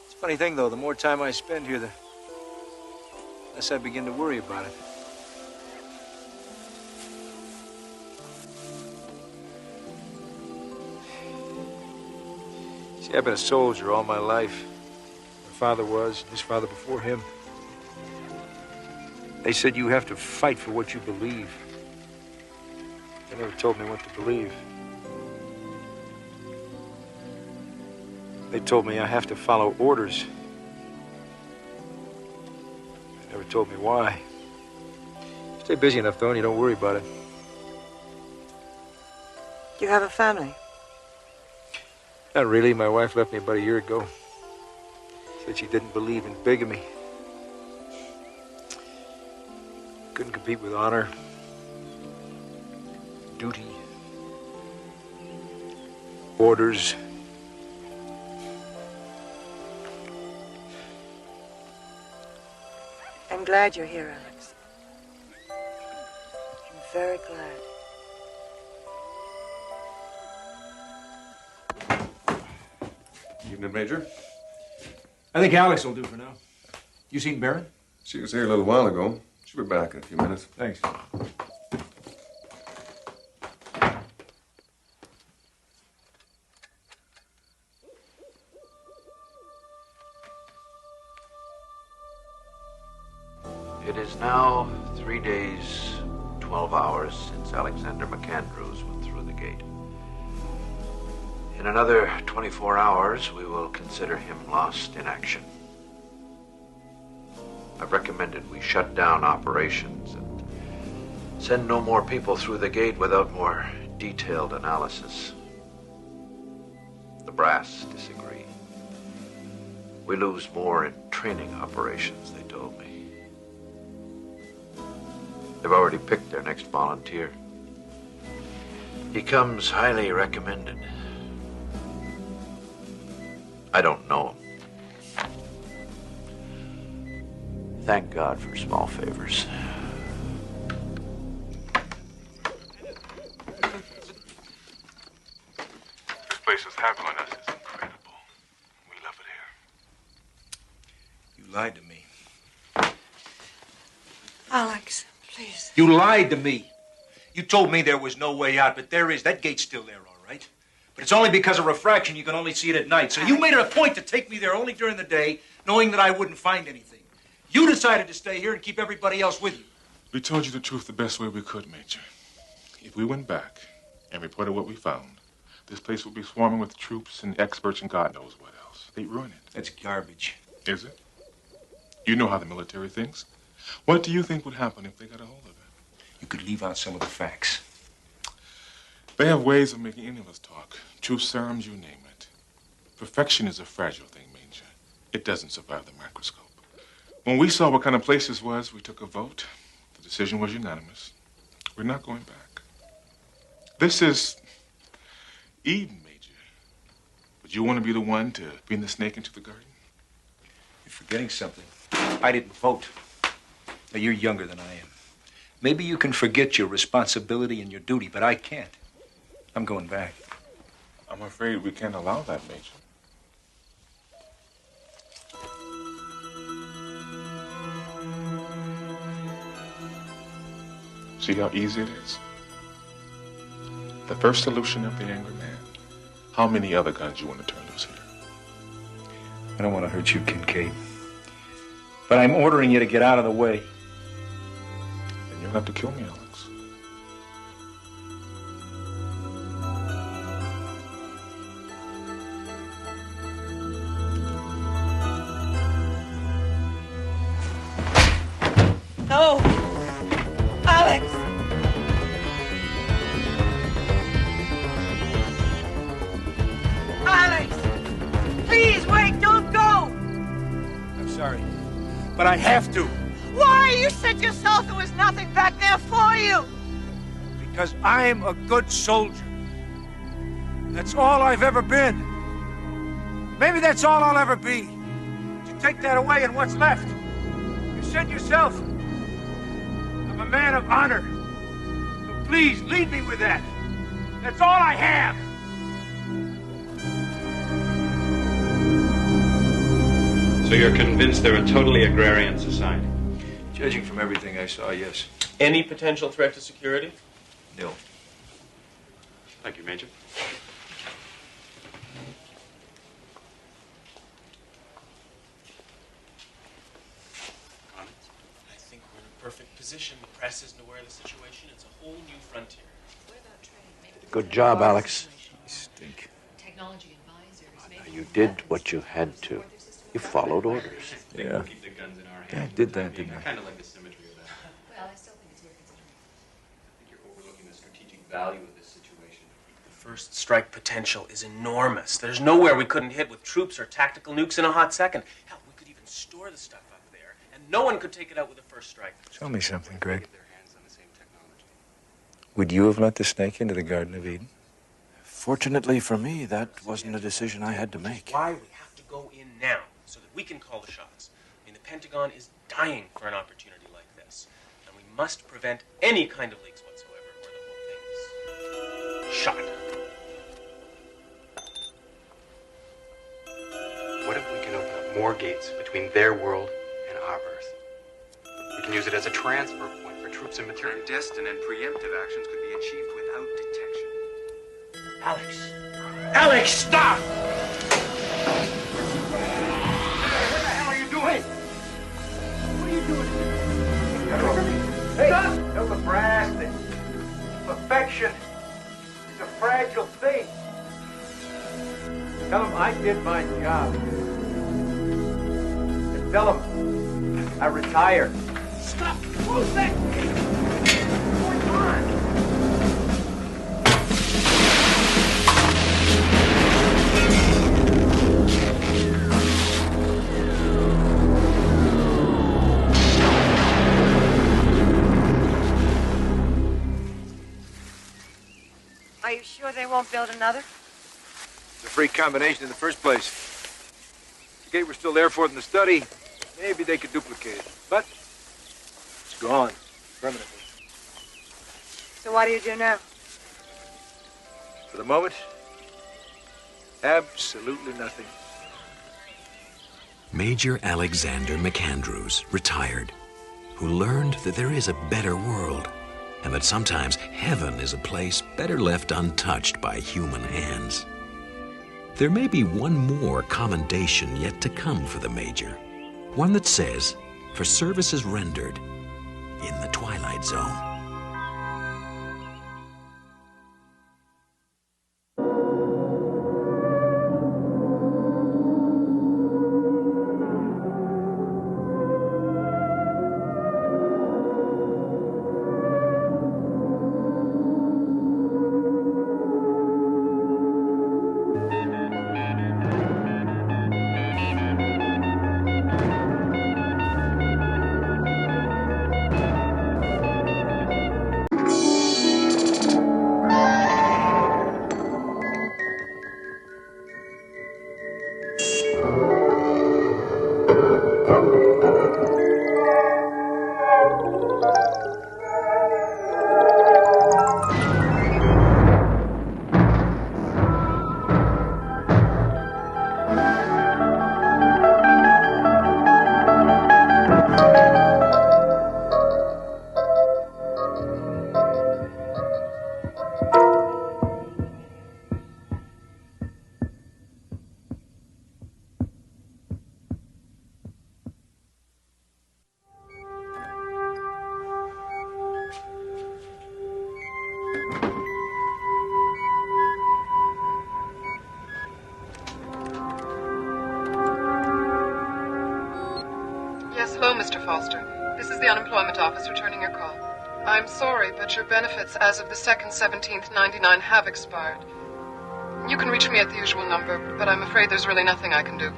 It's a funny thing, though. The more time I spend here, the less I begin to worry about it. See, I've been a soldier all my life. My father was, and his father before him. They said you have to fight for what you believe. They never told me what to believe. They told me I have to follow orders. They never told me why. Stay busy enough, though, and you don't worry about it. You have a family? Not really. My wife left me about a year ago. Said she didn't believe in bigamy. Couldn't compete with honor, duty, orders. I'm glad you're here, Alex. I'm very glad. Evening, Major. I think Alex will do for now. You seen Barron? She was here a little while ago. She'll be back in a few minutes. Thanks. It is now 3 days, 12 hours since Alexander McAndrews went through the gate. In another 24 hours, we will consider him lost in action. I've recommended we shut down operations and send no more people through the gate without more detailed analysis. The brass disagree. We lose more in training operations, they told me. They've already picked their next volunteer. He comes highly recommended. I don't know him. Thank God for small favors. This place is handling us. It's incredible. We love it here. You lied to me. Alex, please. You lied to me. You told me there was no way out, but there is. That gate's still there, all right? But it's only because of refraction you can only see it at night. So you made it a point to take me there only during the day, knowing that I wouldn't find anything. You decided to stay here and keep everybody else with you. We told you the truth the best way we could, Major. If we went back and reported what we found, this place would be swarming with troops and experts and God knows what else. They'd ruin it. That's garbage. Is it? You know how the military thinks. What do you think would happen if they got a hold of it? You could leave out some of the facts. They have ways of making any of us talk. Truth serums, you name it. Perfection is a fragile thing, Major. It doesn't survive the microscope. When we saw what kind of place this was, we took a vote. The decision was unanimous. We're not going back. This is Eden, Major. Would you want to be the one to bring the snake into the garden? You're forgetting something. I didn't vote. Now, you're younger than I am. Maybe you can forget your responsibility and your duty, but I can't. I'm going back. I'm afraid we can't allow that, Major. See how easy it is? The first solution of the angry man. How many other guns you want to turn loose here? I don't want to hurt you, Kincaid. But I'm ordering you to get out of the way. Then you'll have to kill me, Alex. No! Alex! Alex! Please wait, don't go! I'm sorry, but I have to. Why? You said yourself there was nothing back there for you! Because I'm a good soldier. That's all I've ever been. Maybe that's all I'll ever be. To take that away and what's left. You said yourself, I'm a man of honor. So please, lead me with that. That's all I have. So you're convinced they're a totally agrarian society? Judging from everything I saw, yes. Any potential threat to security? No. Thank you, Major. I think we're in a perfect position. The press isn't aware of the situation. It's a whole new frontier. Good job, Alex. You stink. Technology advisors. You did what you had to. You followed orders. Yeah. Keep the guns in our hands. Yeah, I did that, didn't I? Kind of like the symmetry of that. Well, I still think it's worth considering. I think you're overlooking the strategic value of this situation. The first strike potential is enormous. There's nowhere we couldn't hit with troops or tactical nukes in a hot second. Hell, we could even store the stuff up there, and no one could take it out with a first strike. Tell me something, Greg. Would you have let the snake into the Garden of Eden? Fortunately for me, that wasn't a decision I had to make. Why we have to go in now, so that we can call the shots. I mean, the Pentagon is dying for an opportunity like this, and we must prevent any kind of leaks whatsoever, or the whole thing is shot. What if we can open up more gates between their world and our Earth? We can use it as a transfer point for troops and material. Clandestine and preemptive actions could be achieved without detection. Alex! Alex, stop! What the hell are you doing? What are you doing? Hey, tell the brass that perfection is a fragile thing. Tell them I did my job. And tell them I retire. Stop! Close that gate! What's going on? Are you sure they won't build another? It's a free combination in the first place. If the gate were still there for them to study, maybe they could duplicate it. But it's gone permanently. So what do you do now? For the moment, absolutely nothing. Major Alexander McAndrews, retired, who learned that there is a better world and that sometimes heaven is a place better left untouched by human hands. There may be one more commendation yet to come for the Major, one that says, for services rendered in the Twilight Zone. Foster. This is the unemployment office returning your call. I'm sorry, but your benefits as of the 2nd, 17th, 99 have expired. You can reach me at the usual number, but I'm afraid there's really nothing I can do.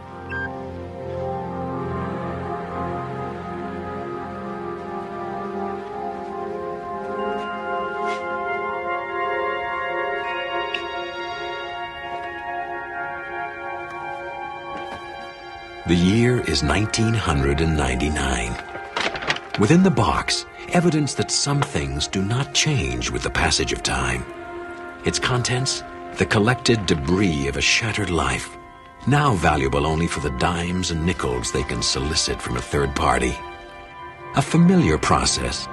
The year is 1999. Within the box, evidence that some things do not change with the passage of time. Its contents, the collected debris of a shattered life, now valuable only for the dimes and nickels they can solicit from a third party. A familiar process,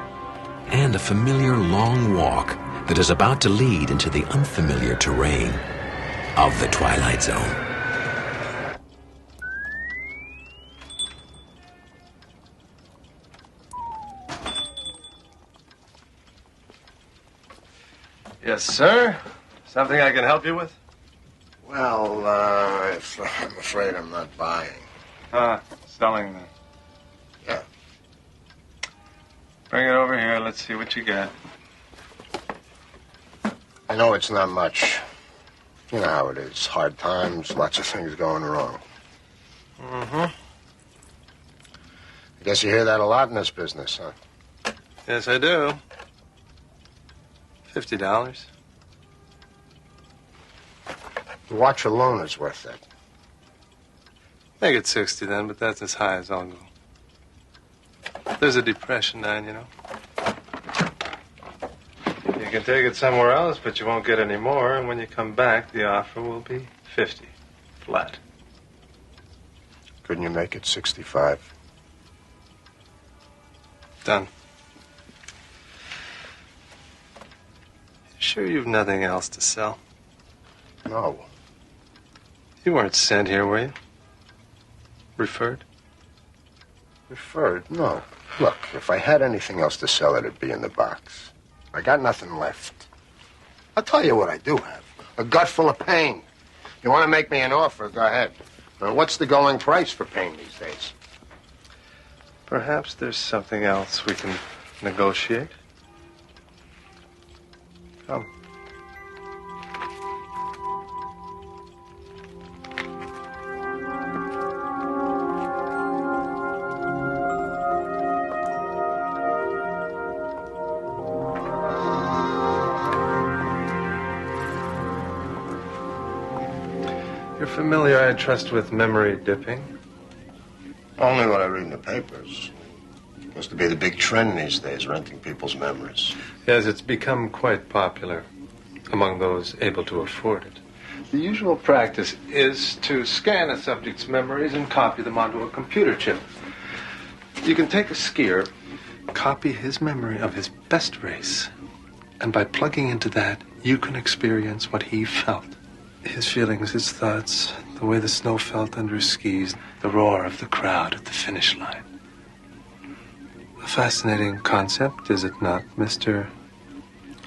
and a familiar long walk that is about to lead into the unfamiliar terrain of the Twilight Zone. Yes, sir. Something I can help you with? Well, I'm afraid I'm not buying. Selling then. Yeah. Bring it over here. Let's see what you got. I know it's not much. You know how it is. Hard times, lots of things going wrong. Mm-hmm. I guess you hear that a lot in this business, huh? Yes, I do. $50. The watch alone is worth that. Make it 60 then, but that's as high as I'll go. There's a depression on, you know. You can take it somewhere else, but you won't get any more, and when you come back, the offer will be 50. Flat. Couldn't you make it 65? Done. Sure you've nothing else to sell? No. You weren't sent here, were you? Referred? Referred? No. Look, if I had anything else to sell, it'd be in the box. I got nothing left. I'll tell you what I do have. A gut full of pain. You want to make me an offer, go ahead. Now, what's the going price for pain these days? Perhaps there's something else we can negotiate. Come. You're familiar, I trust, with memory dipping? Only what I read in the papers. Seems to be the big trend these days, renting people's memories. Yes, it's become quite popular among those able to afford it. The usual practice is to scan a subject's memories and copy them onto a computer chip. You can take a skier, copy his memory of his best race, and by plugging into that, you can experience what he felt. His feelings, his thoughts, the way the snow felt under his skis, the roar of the crowd at the finish line. A fascinating concept, is it not, Mr.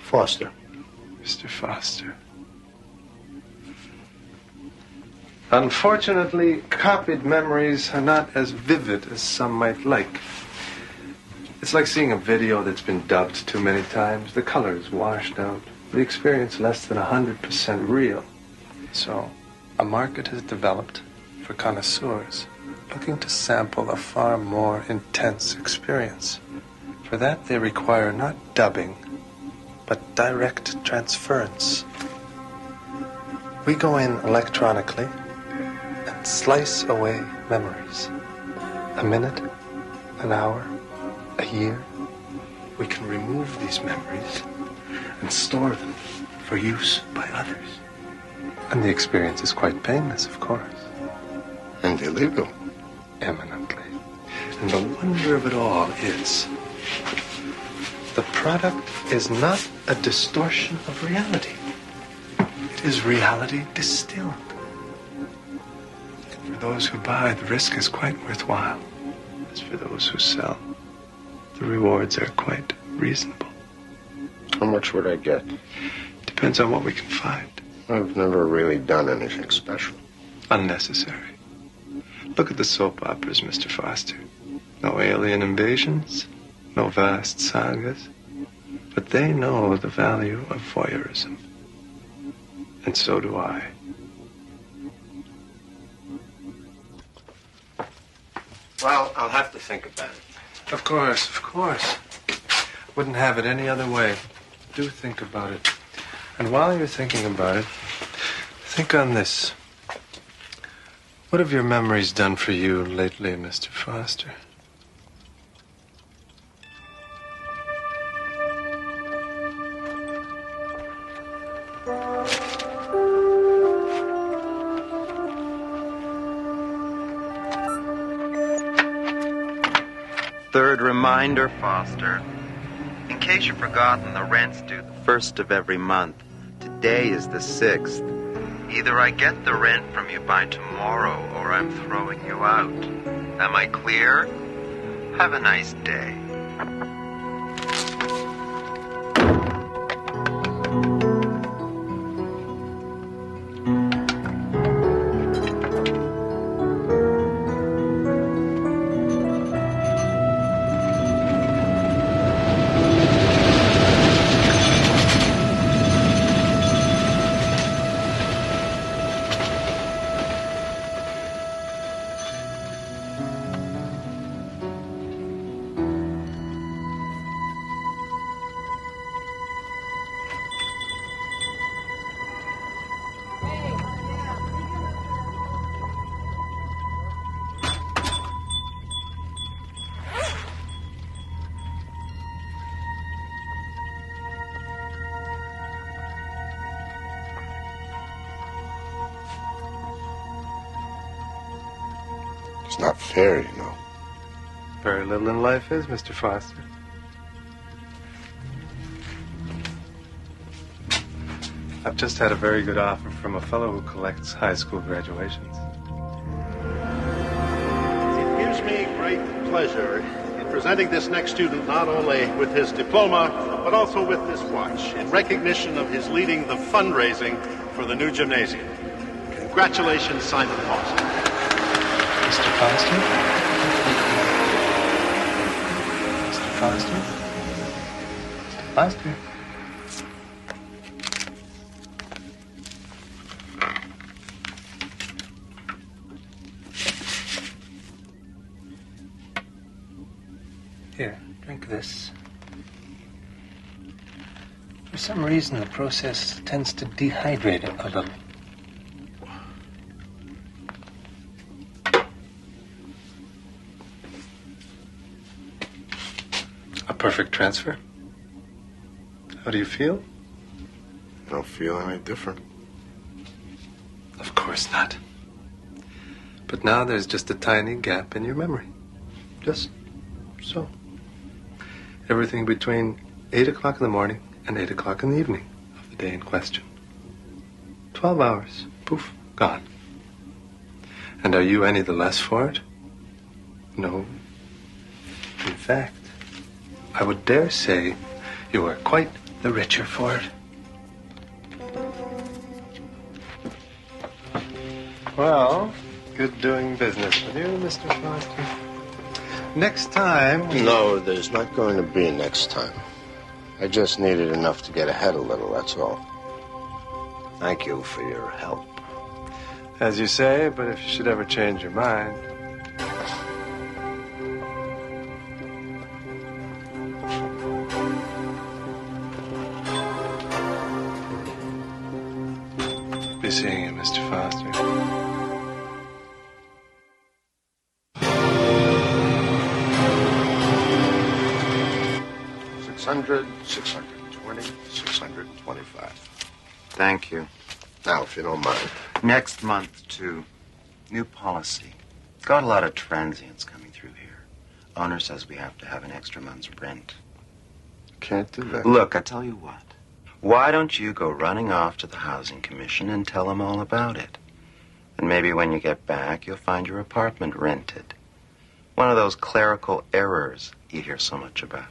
Foster? Mr. Foster. Unfortunately, copied memories are not as vivid as some might like. It's like seeing a video that's been dubbed too many times. The color is washed out. The experience less than 100% real. So, a market has developed for connoisseurs looking to sample a far more intense experience. For that, they require not dubbing, but direct transference. We go in electronically and slice away memories. A minute, an hour, a year. We can remove these memories and store them for use by others. And the experience is quite painless, of course. And illegal. Eminently. And the wonder of it all is the product is not a distortion of reality. It is reality distilled. For those who buy, the risk is quite worthwhile. As for those who sell, the rewards are quite reasonable. How much would I get? Depends on what we can find. I've never really done anything special. Unnecessary. Look at the soap operas, Mr. Foster. No alien invasions, no vast sagas. But they know the value of voyeurism. And so do I. Well, I'll have to think about it. Of course, of course. Wouldn't have it any other way. Do think about it. And while you're thinking about it, think on this. What have your memories done for you lately, Mr. Foster? Third reminder, Foster. In case you've forgotten, the rent's due the 1st of every month. Today is the 6th. Either I get the rent from you by tomorrow, or I'm throwing you out. Am I clear? Have a nice day. It's not fair, you know. Very little in life is, Mr. Foster. I've just had a very good offer from a fellow who collects high school graduations. It gives me great pleasure in presenting this next student not only with his diploma, but also with this watch in recognition of his leading the fundraising for the new gymnasium. Congratulations, Simon Foster. Mr. Foster? Mr. Foster? Mr. Foster? Here, drink this. For some reason, the process tends to dehydrate it a little. A perfect transfer? How do you feel? I don't feel any different. Of course not. But now there's just a tiny gap in your memory. Just so. Everything between 8 o'clock in the morning and 8 o'clock in the evening of the day in question. 12 hours. Poof. Gone. And are you any the less for it? No. In fact, I would dare say you are quite the richer for it. Well, good doing business with you, Mr. Foster. Next time... No, there's not going to be a next time. I just needed enough to get ahead a little, that's all. Thank you for your help. As you say, but if you should ever change your mind... Be seeing you, Mr. Foster. 600, 620, 625. Thank you. Now, if you don't mind. Next month, too. New policy. Got a lot of transients coming through here. Owner says we have to have an extra month's rent. Can't do that. Look, I tell you what. Why don't you go running off to the Housing Commission and tell them all about it? And maybe when you get back, you'll find your apartment rented. One of those clerical errors you hear so much about.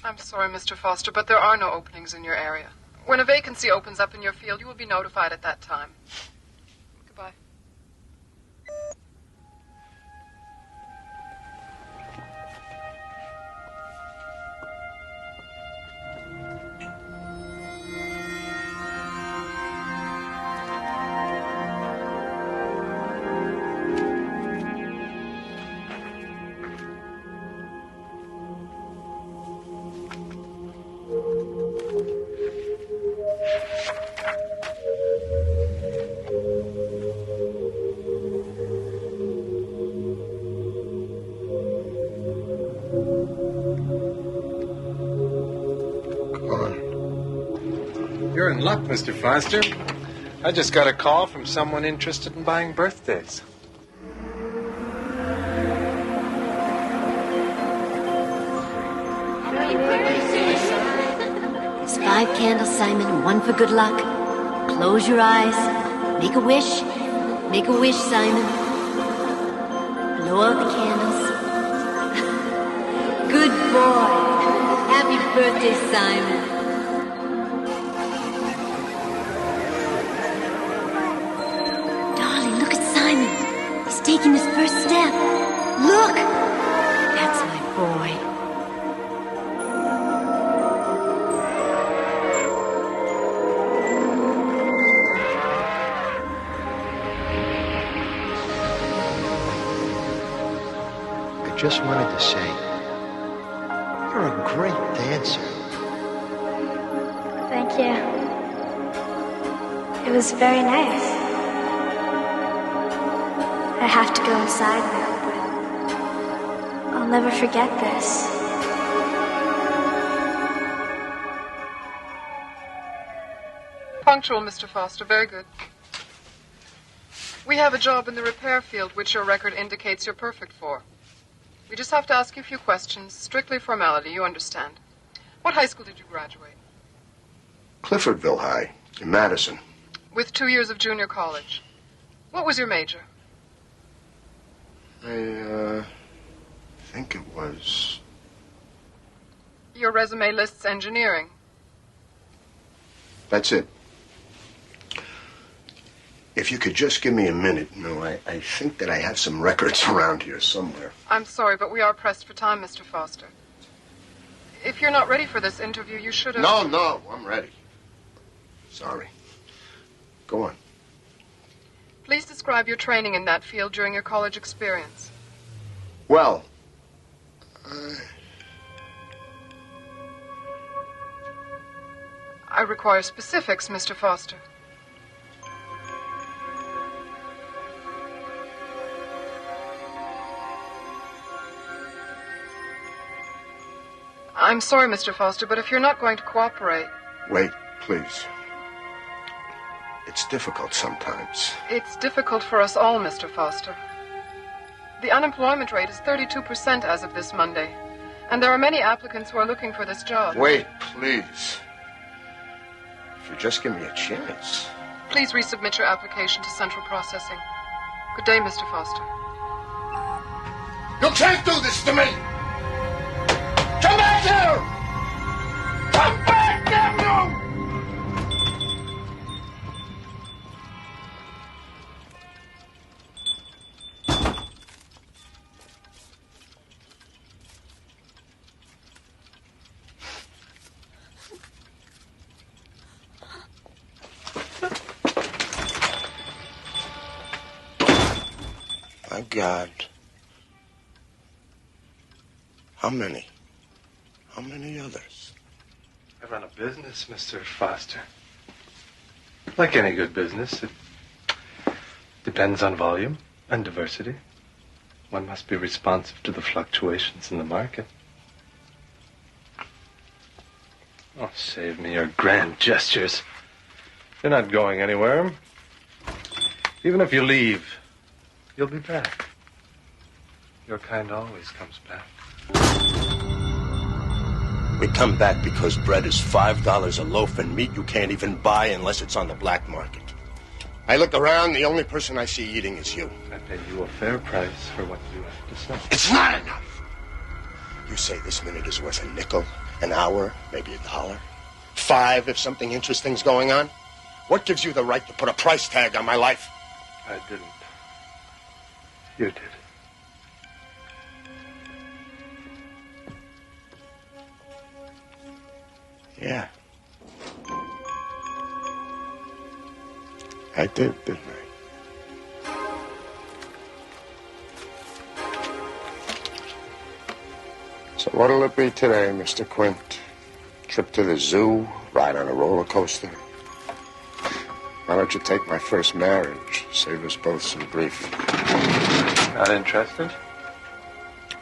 I'm sorry, Mr. Foster, but there are no openings in your area. When a vacancy opens up in your field, you will be notified at that time. Goodbye. You're in luck, Mr. Foster. I just got a call from someone interested in buying birthdays. There's 5 candles, Simon, and 1 for good luck. Close your eyes. Make a wish. Make a wish, Simon. Blow out the candles. Good boy. Happy birthday, Simon. Darling, look at Simon. He's taking his first step. Look! That's my boy. I just wanted to say, you're a great dancer. Thank you. It was very nice. I have to go inside now, but I'll never forget this. Punctual, Mr. Foster. Very good. We have a job in the repair field which your record indicates you're perfect for. We just have to ask you a few questions. Strictly formality, you understand. What high school did you graduate? Cliffordville High, in Madison. With 2 years of junior college. What was your major? I think it was... Your resume lists engineering. That's it. If you could just give me a minute, I think that I have some records around here somewhere. I'm sorry, but we are pressed for time, Mr. Foster. If you're not ready for this interview, you should have... No, I'm ready. Sorry. Go on. Please describe your training in that field during your college experience. Well, I require specifics, Mr. Foster. I'm sorry, Mr. Foster, but if you're not going to cooperate... Wait, please. It's difficult sometimes. It's difficult for us all, Mr. Foster. The unemployment rate is 32% as of this Monday, and there are many applicants who are looking for this job. Wait, please. If you just give me a chance. Please resubmit your application to Central Processing. Good day, Mr. Foster. You can't do this to me! Come back here! Come back, damn you! My God. How many? How many others? I run a business, Mr. Foster. Like any good business, it depends on volume and diversity. One must be responsive to the fluctuations in the market. Oh, save me your grand gestures. You're not going anywhere. Even if you leave, you'll be back. Your kind always comes back. We come back because bread is $5 a loaf and meat you can't even buy unless it's on the black market. I look around, the only person I see eating is you. I pay you a fair price for what you have to sell. It's not enough! You say this minute is worth a nickel, an hour, maybe $1. 5 if something interesting's going on? What gives you the right to put a price tag on my life? I didn't. You did. Yeah. I did, didn't I? So what'll it be today, Mr. Quint? Trip to the zoo? Ride on a roller coaster? Why don't you take my first marriage? Save us both some grief. Not interested?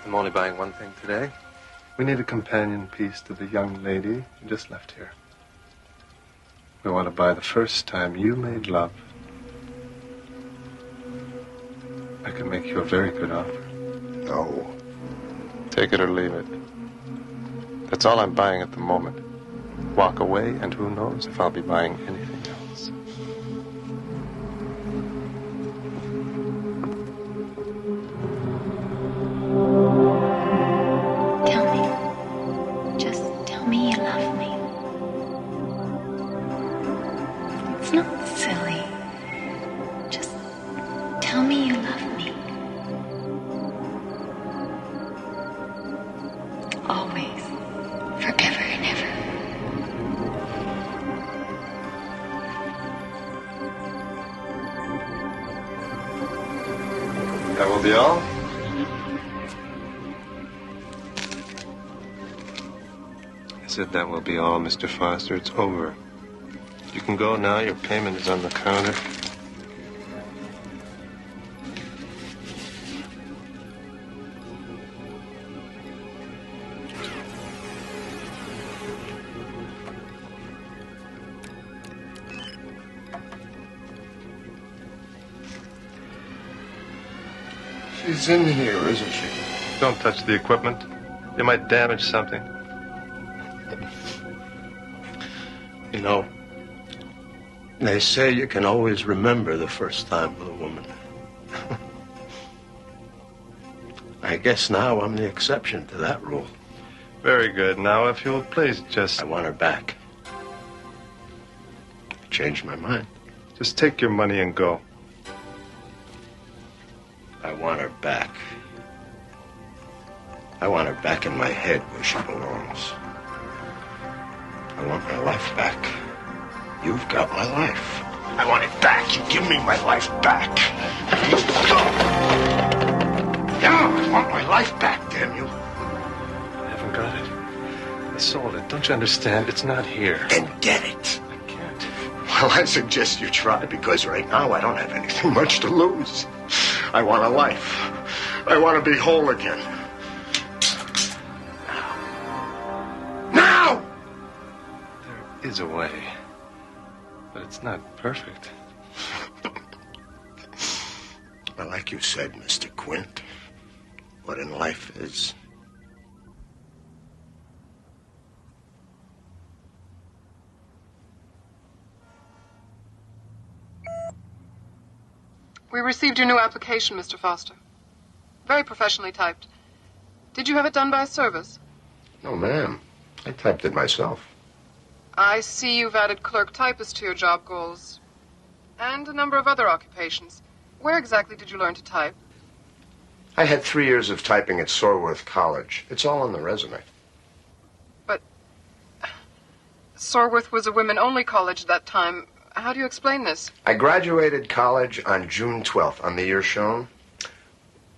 I'm only buying one thing today. We need a companion piece to the young lady who just left here. We want to buy the first time you made love. I can make you a very good offer. No. Take it or leave it. That's all I'm buying at the moment. Walk away, and who knows if I'll be buying anything else. Tell me. Just tell me you love me. It's not silly. Just tell me you love me. Always. Forever and ever. That will be all? I said that will be all, Mr. Foster. It's over. You can go now. Your payment is on the counter. She's in here, isn't she? Don't touch the equipment. You might damage something. You know, they say you can always remember the first time with a woman. I guess now I'm the exception to that rule. Very good. Now, if you'll please just... I want her back. I changed my mind. Just take your money and go. I want her back. I want her back in my head where she belongs. I want my life back. You've got my life. I want it back. You give me my life back. Yeah, I want my life back, damn you. I haven't got it. I sold it. Don't you understand? It's not here. Then get it. I can't. Well, I suggest you try, because right now I don't have anything much to lose. I want a life. I want to be whole again. Now! There is a way. But it's not perfect. Well, like you said, Mr. Quint, what in life is... We received your new application, Mr. Foster. Very professionally typed. Did you have it done by a service? No, ma'am. I typed it myself. I see you've added clerk typist to your job goals. And a number of other occupations. Where exactly did you learn to type? I had 3 years of typing at Sorworth College. It's all on the resume. But Sorworth was a women-only college at that time. How do you explain this? I graduated college on June 12th, on the year shown.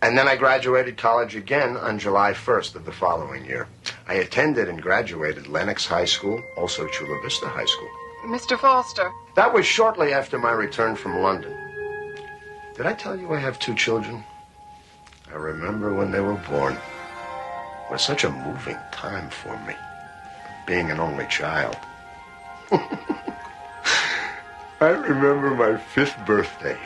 And then I graduated college again on July 1st of the following year. I attended and graduated Lenox High School, also Chula Vista High School. Mr. Foster. That was shortly after my return from London. Did I tell you I have 2 children? I remember when they were born. It was such a moving time for me, being an only child. I remember my 5th birthday.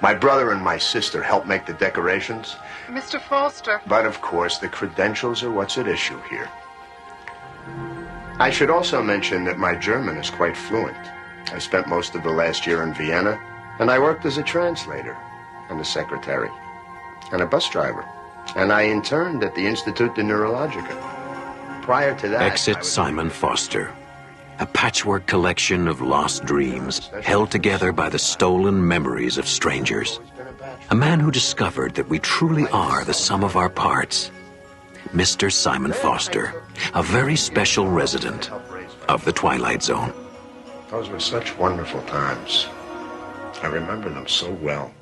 My brother and my sister helped make the decorations. Mr. Foster. But, of course, the credentials are what's at issue here. I should also mention that my German is quite fluent. I spent most of the last year in Vienna, and I worked as a translator and a secretary and a bus driver. And I interned at the Institut de Neurologica. Prior to that... Exit Simon Foster. A patchwork collection of lost dreams held together by the stolen memories of strangers. A man who discovered that we truly are the sum of our parts. Mr. Simon Foster, a very special resident of the Twilight Zone. Those were such wonderful times. I remember them so well.